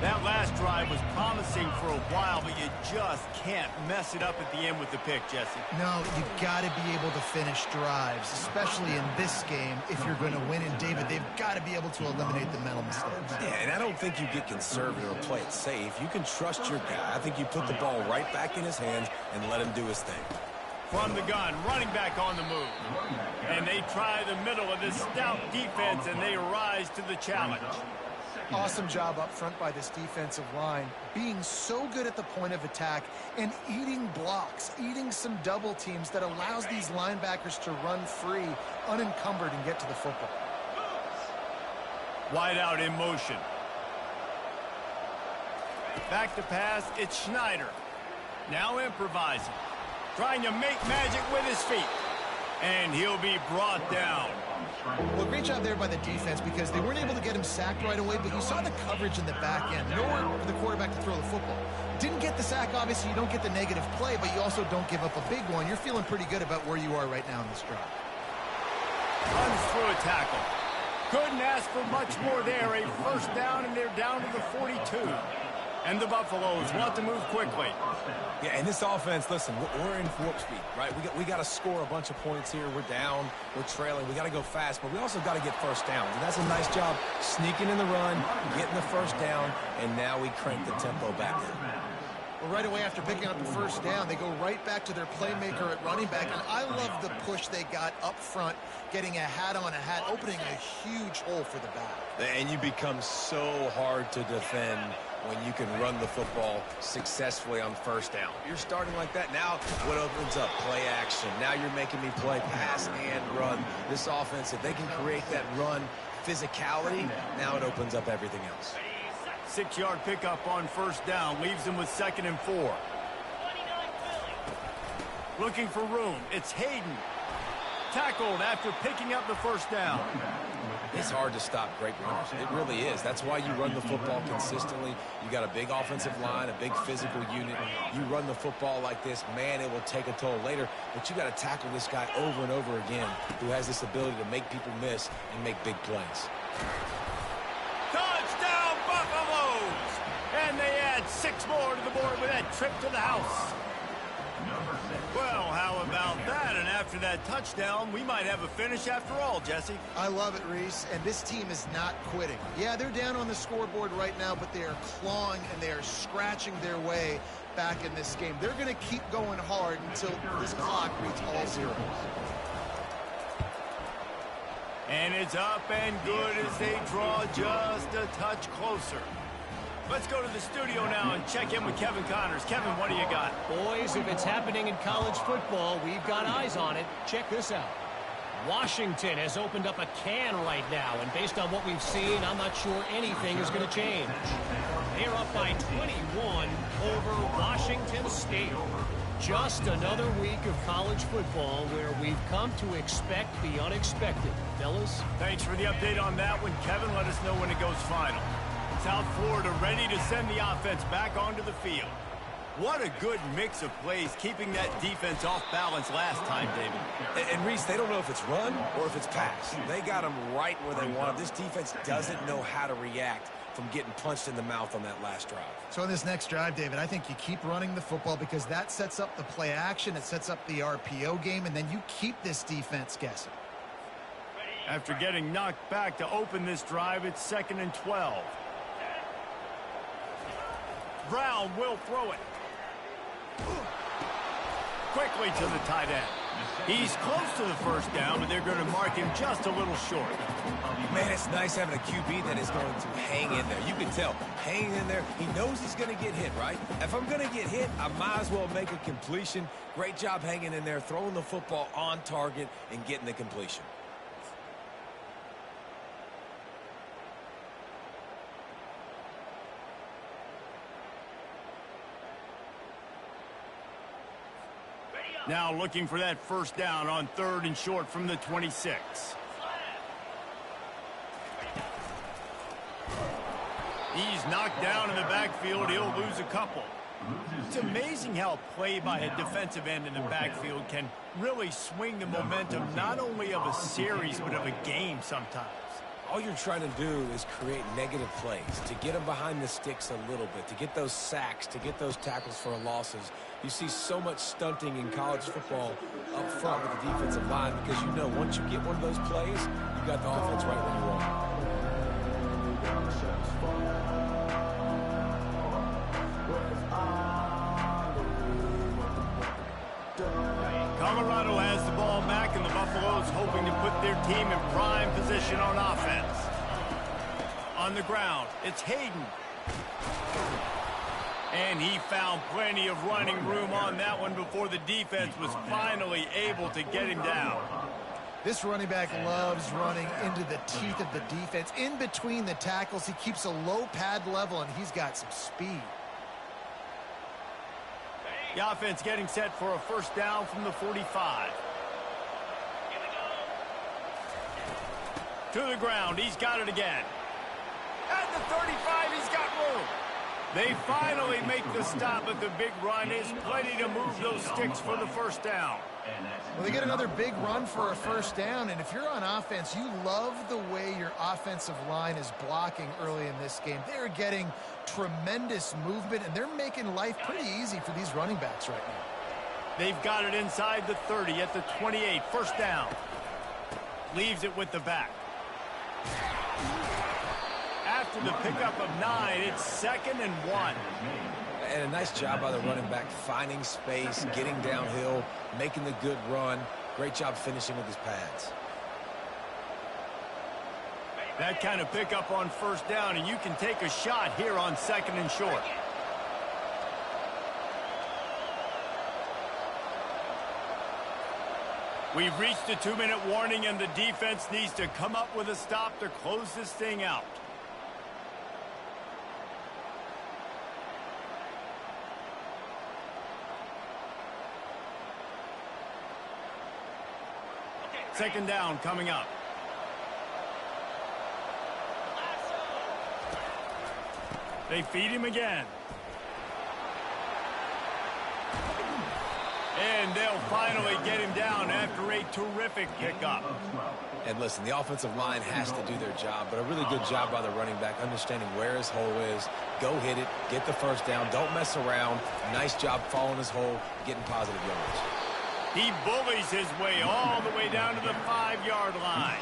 That last drive was promising for a while, but you just can't mess it up at the end with the pick, Jesse. No, you've got to be able to finish drives, especially in this game. If you're going to win, and David, they've got to be able to eliminate the mental mistakes. Yeah, and I don't think you get conservative or play it safe. You can trust your guy. I think you put the ball right back in his hands and let him do his thing. From the gun, running back on the move. And they try the middle of this stout defense, and they rise to the challenge. Awesome job up front by this defensive line, being so good at the point of attack and eating blocks, eating some double teams that allows these linebackers to run free, unencumbered, and get to the football. Wide out in motion. Back to pass, it's Schneider. Now improvising. Trying to make magic with his feet. And he'll be brought down. Well, great job there by the defense because they weren't able to get him sacked right away, but you saw the coverage in the back end. Nowhere for the quarterback to throw the football. Didn't get the sack, obviously. You don't get the negative play, but you also don't give up a big one. You're feeling pretty good about where you are right now in this drive. Runs through a tackle. Couldn't ask for much more there. A first down, and they're down to the 42. And the Buffaloes want to move quickly. Yeah, and this offense, listen, we're in warp speed, right? We got to score a bunch of points here. We're down. We're trailing. We got to go fast, but we also got to get first downs. And that's a nice job sneaking in the run, getting the first down, and now we crank the tempo back in. Well, right away after picking up the first down, they go right back to their playmaker at running back. And I love the push they got up front, getting a hat on a hat, opening a huge hole for the back. And you become so hard to defend when you can run the football successfully on first down. You're starting like that. Now what opens up? Play action. Now you're making me play pass and run. This offense, if they can create that run physicality, now it opens up everything else. 6-yard pickup on first down. Leaves them with 2nd and 4. Looking for room. It's Hayden. Tackled after picking up the first down. It's hard to stop great runners. It really is. That's why you run the football consistently. You got a big offensive line, a big physical unit. You run the football like this, man, it will take a toll later. But you got to tackle this guy over and over again who has this ability to make people miss and make big plays. Touchdown, Buffaloes! And they add 6 more to the board with that trip to the house. Well, how about that? And after that touchdown, we might have a finish after all, Jesse. I love it, Reese, and this team is not quitting. Yeah, they're down on the scoreboard right now, but they are clawing and they are scratching their way back in this game. They're going to keep going hard until this clock reads all zeros. And it's up and good as they draw just a touch closer. Let's go to the studio now and check in with Kevin Connors. Kevin, what do you got? Boys, if it's happening in college football, we've got eyes on it. Check this out. Washington has opened up a can right now, and based on what we've seen, I'm not sure anything is going to change. They're up by 21 over Washington State. Just another week of college football where we've come to expect the unexpected. Fellas? Thanks for the update on that one, Kevin. Let us know when it goes final. South Florida ready to send the offense back onto the field. What a good mix of plays, keeping that defense off balance last time, David. And Reese, they don't know if it's run or if it's pass. They got them right where they want them. This defense doesn't know how to react from getting punched in the mouth on that last drive. So in this next drive, David, I think you keep running the football because that sets up the play action, it sets up the RPO game, and then you keep this defense guessing. After getting knocked back to open this drive, it's 2nd and 12. Brown will throw it. Quickly to the tight end. He's close to the first down, but they're going to mark him just a little short. Man, it's nice having a QB that is going to hang in there. You can tell, hanging in there, he knows he's going to get hit, right? If I'm going to get hit, I might as well make a completion. Great job hanging in there, throwing the football on target and getting the completion. Now looking for that first down on 3rd and short from the 26. He's knocked down in the backfield. He'll lose a couple. It's amazing how play by a defensive end in the backfield can really swing the momentum not only of a series but of a game sometimes. All you're trying to do is create negative plays, to get them behind the sticks a little bit, to get those sacks, to get those tackles for losses. You see so much stunting in college football up front with the defensive line because you know once you get one of those plays, you got the offense right where you want. Colorado has the ball back, and the Buffaloes hoping to put their team in prime position on offense. On the ground, it's Hayden. And he found plenty of running room on that one before the defense was finally able to get him down. This running back loves running into the teeth of the defense. In between the tackles, he keeps a low pad level, and he's got some speed. The offense getting set for a first down from the 45. To the ground, he's got it again. At the 35, he's got room. They finally make the stop, but the big run is plenty to move those sticks for the first down. Well, they get another big run for a first down, and if you're on offense, you love the way your offensive line is blocking early in this game. They're getting tremendous movement, and they're making life pretty easy for these running backs right now. They've got it inside the 30 at the 28, first down. Leaves it with the back. After the pickup of 9, it's 2nd and 1. And a nice job by the running back, finding space, getting downhill, making the good run. Great job finishing with his pads. That kind of pickup on first down, and you can take a shot here on 2nd and short. We've reached a 2-minute warning, and the defense needs to come up with a stop to close this thing out. Second down coming up. They feed him again. And they'll finally get him down after a terrific pickup. And listen, the offensive line has to do their job, but a really good job by the running back, understanding where his hole is. Go hit it, get the first down, don't mess around. Nice job following his hole, getting positive yards. He bullies his way all the way down to the 5-yard line.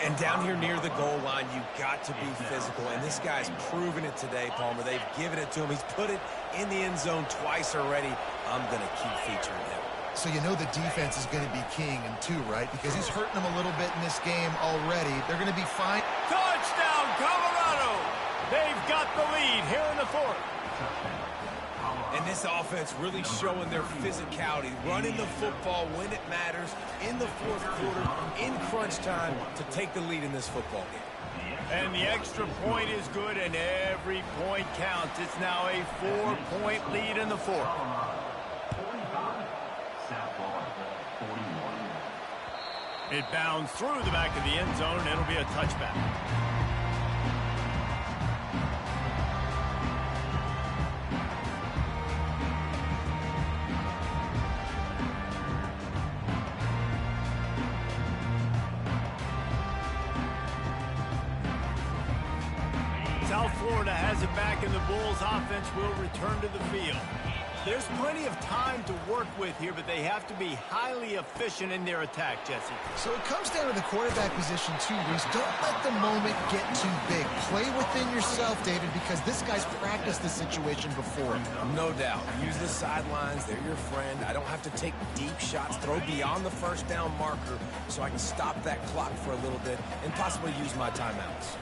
And down here near the goal line, you've got to be physical. And this guy's proven it today, Palmer. They've given it to him. He's put it in the end zone twice already. I'm going to keep featuring him. So you know the defense is going to be king in 2, right? Because he's hurting them a little bit in this game already. They're going to be fine. Touchdown, Colorado! They've got the lead here in the 4th. And this offense really showing their physicality, running the football when it matters, in the 4th quarter, in crunch time, to take the lead in this football game. And the extra point is good, and every point counts. It's now a 4-point lead in the 4th. It bounds through the back of the end zone, and it'll be a touchback. Florida has it back, and the Bulls offense will return to the field. There's plenty of time to work with here, but they have to be highly efficient in their attack, Jesse. So it comes down to the quarterback position too, Reese. Don't let the moment get too big. Play within yourself, David, because this guy's practiced this situation before. No doubt. Use the sidelines. They're your friend. I don't have to take deep shots, throw beyond the first down marker so I can stop that clock for a little bit and possibly use my timeouts.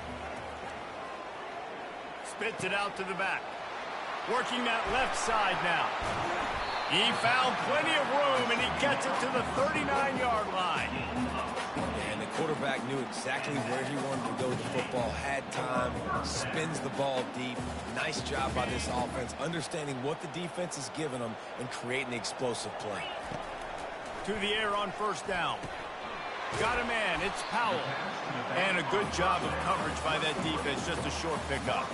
Spits it out to the back. Working that left side now. He found plenty of room, and he gets it to the 39-yard line. And the quarterback knew exactly where he wanted to go with the football, had time, spins the ball deep. Nice job by this offense, understanding what the defense is giving them and creating the explosive play. To the air on first down. Got a man, it's Powell. And a good job of coverage by that defense, just a short pickup.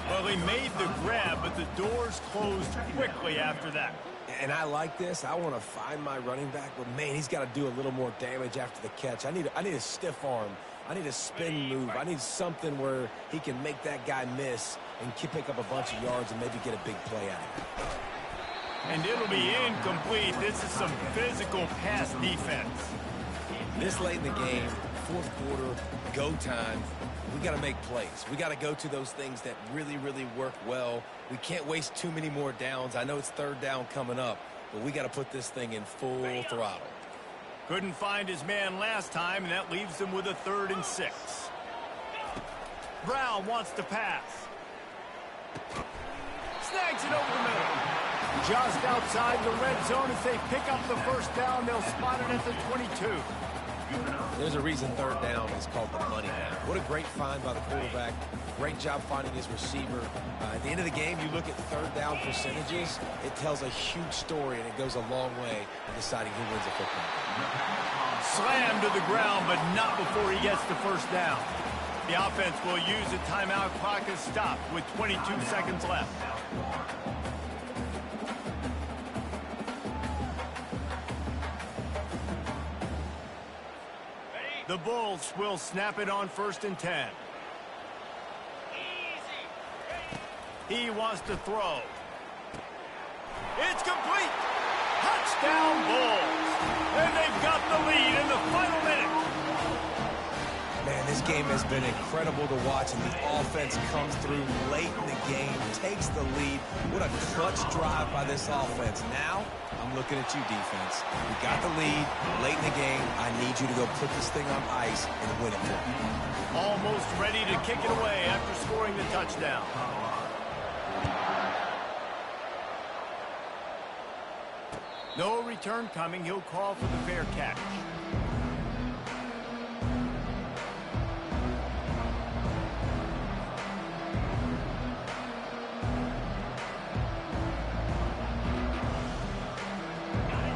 Well, he made the grab, but the doors closed quickly after that. And I like this. I want to find my running back, but man, he's got to do a little more damage after the catch. I need a stiff arm. I need a spin move. I need something where he can make that guy miss and pick up a bunch of yards and maybe get a big play out of it. And it'll be incomplete. This is some physical pass defense. This late in the game, fourth quarter, go time, we got to make plays. We got to go to those things that really, really work well. We can't waste too many more downs. I know it's third down coming up, but we got to put this thing in full throttle. Couldn't find his man last time, and that leaves him with a 3rd and 6. Brown wants to pass. Snags it over the middle. Just outside the red zone as they pick up the first down. They'll spot it at the 22. There's a reason third down is called the money down. What a great find by the quarterback. Great job finding his receiver. At the end of the game, you look at third down percentages. It tells a huge story, and it goes a long way in deciding who wins a football game. Slammed to the ground, but not before he gets the first down. The offense will use a timeout. Clock is stopped with 22 seconds left. The Bulls will snap it on 1st and 10. He wants to throw. It's complete. Touchdown Bulls. And they've got the lead in the final minute. Man, this game has been incredible to watch, and the offense comes through late in the game, takes the lead. What a clutch drive by this offense. Now, I'm looking at you, defense. You got the lead late in the game. I need you to go put this thing on ice and win it for me. Almost ready to kick it away after scoring the touchdown. No return coming. He'll call for the fair catch.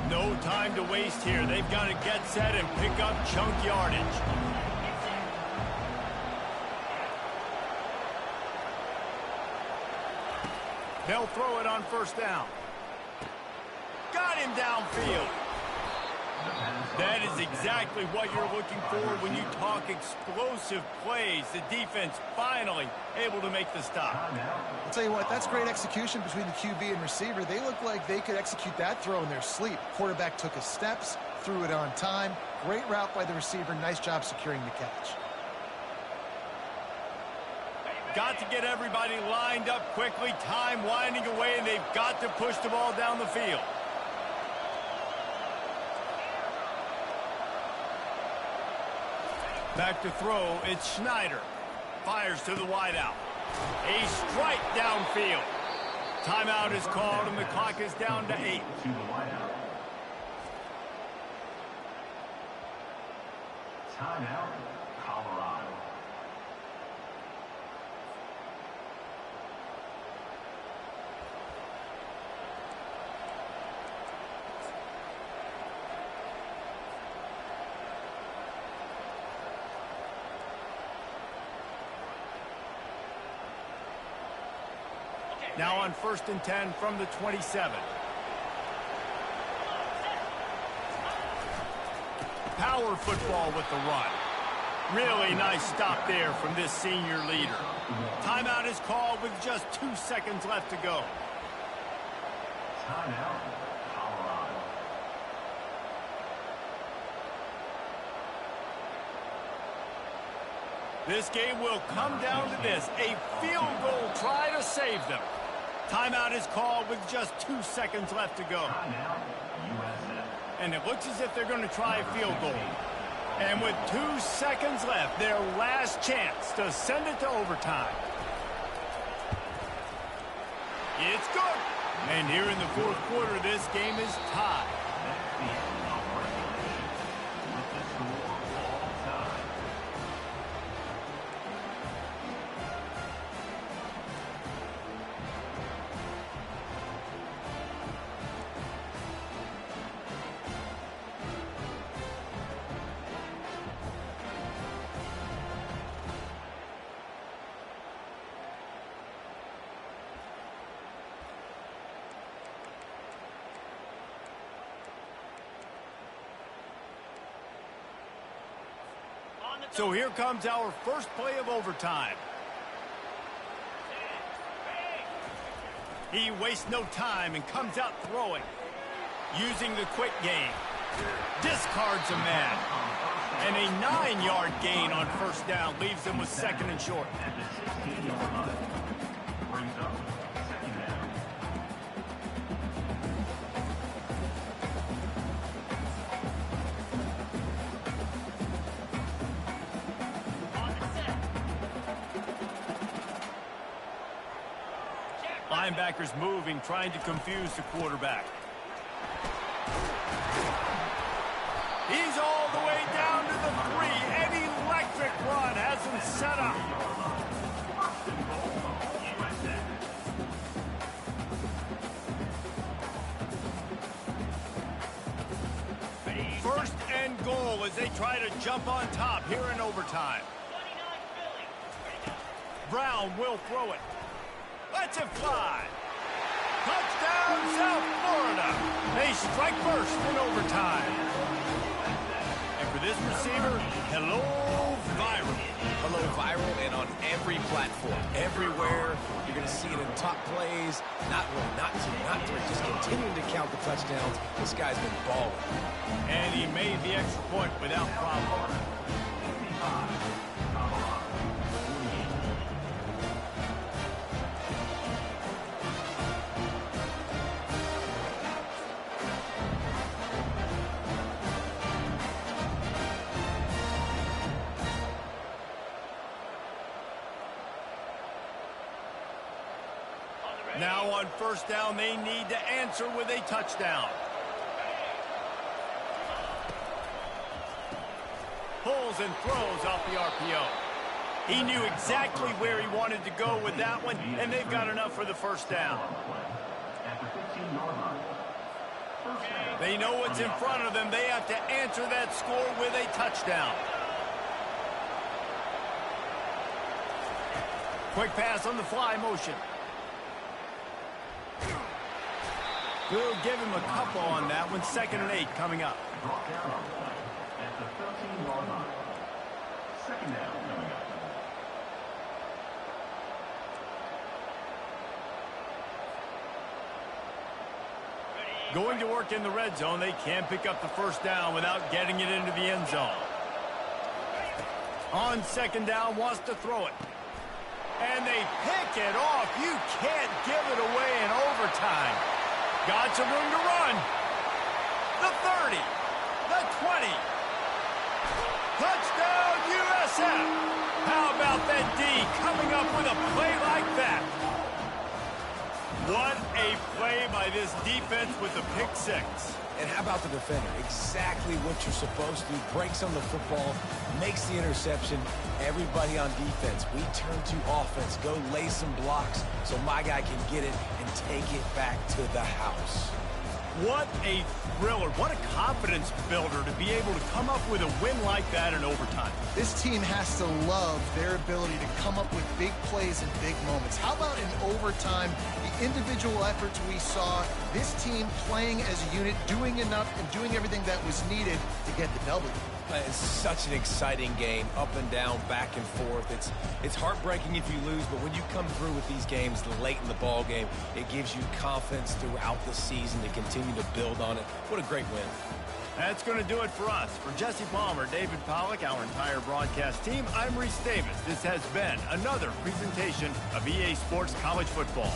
No time to waste here. They've got to get set and pick up chunk yardage. They'll throw it on first down. Got him downfield. That is exactly what you're looking for when you talk explosive plays. The defense finally able to make the stop. I'll tell you what, that's great execution between the QB and receiver. They look like they could execute that throw in their sleep. Quarterback took his steps, threw it on time. Great route by the receiver. Nice job securing the catch. Got to get everybody lined up quickly. Time winding away, and they've got to push the ball down the field. Back to throw, it's Schneider. Fires to the wideout. A strike downfield. Timeout is called, and the clock is down to 8. To the wideout. Timeout, Colorado. Now on 1st and 10 from the 27. Power football with the run. Really nice stop there from this senior leader. Timeout is called with just 2 seconds left to go. Timeout, Colorado. This game will come down to this, a field goal try to save them. Timeout is called with just 2 seconds left to go. Timeout, USA. And it looks as if they're going to try a field goal. And with 2 seconds left, their last chance to send it to overtime. It's good. And here in the fourth quarter, this game is tied. That's the end of regulation. With the score all time. So here comes our first play of overtime. He wastes no time and comes out throwing. Using the quick game. Discards a man. And a 9-yard gain on first down leaves them with second and short. At the 16-yard line. Brings up second down. Linebackers moving, trying to confuse the quarterback. He's all the way down to the 3. An electric run has him set up. First and goal as they try to jump on top here in overtime. Brown will throw it. Let's it fly. Touchdown, South Florida. They strike first in overtime. And for this receiver, hello, viral. Hello, viral, and on every platform, everywhere. You're going to see it in top plays. Not one, not two, not three. Just continuing to count the touchdowns. This guy's been balling. And he made the extra point without problem. Now on first down, they need to answer with a touchdown. Pulls and throws off the RPO. He knew exactly where he wanted to go with that one, and they've got enough for the first down. At the 15-yard line. First down. They know what's in front of them. They have to answer that score with a touchdown. Quick pass on the fly motion. We'll give him a couple on that one. 2nd and 8 coming up. Brought down on play at the 13-yard line. Second down coming up. Going to work in the red zone. They can't pick up the first down without getting it into the end zone. On 2nd down, wants to throw it. And they pick it off. You can't give it away in overtime. Got some room to run. The 30. The 20. Touchdown, USF. How about that D coming up with a play like that? What a play by this defense with the pick six. And how about the defender? Exactly what you're supposed to do. Breaks on the football, makes the interception. Everybody on defense, we turn to offense. Go lay some blocks so my guy can get it and take it back to the house. What a thriller. What a confidence builder to be able to come up with a win like that in overtime. This team has to love their ability to come up with big plays in big moments. How about in overtime, the individual efforts we saw, this team playing as a unit, doing enough and doing everything that was needed to get the W. It's such an exciting game, up and down, back and forth. It's heartbreaking if you lose, but when you come through with these games late in the ball game, it gives you confidence throughout the season to continue to build on it. What a great win. That's going to do it for us. For Jesse Palmer, David Pollack, our entire broadcast team, I'm Reese Davis. This has been another presentation of EA Sports College Football.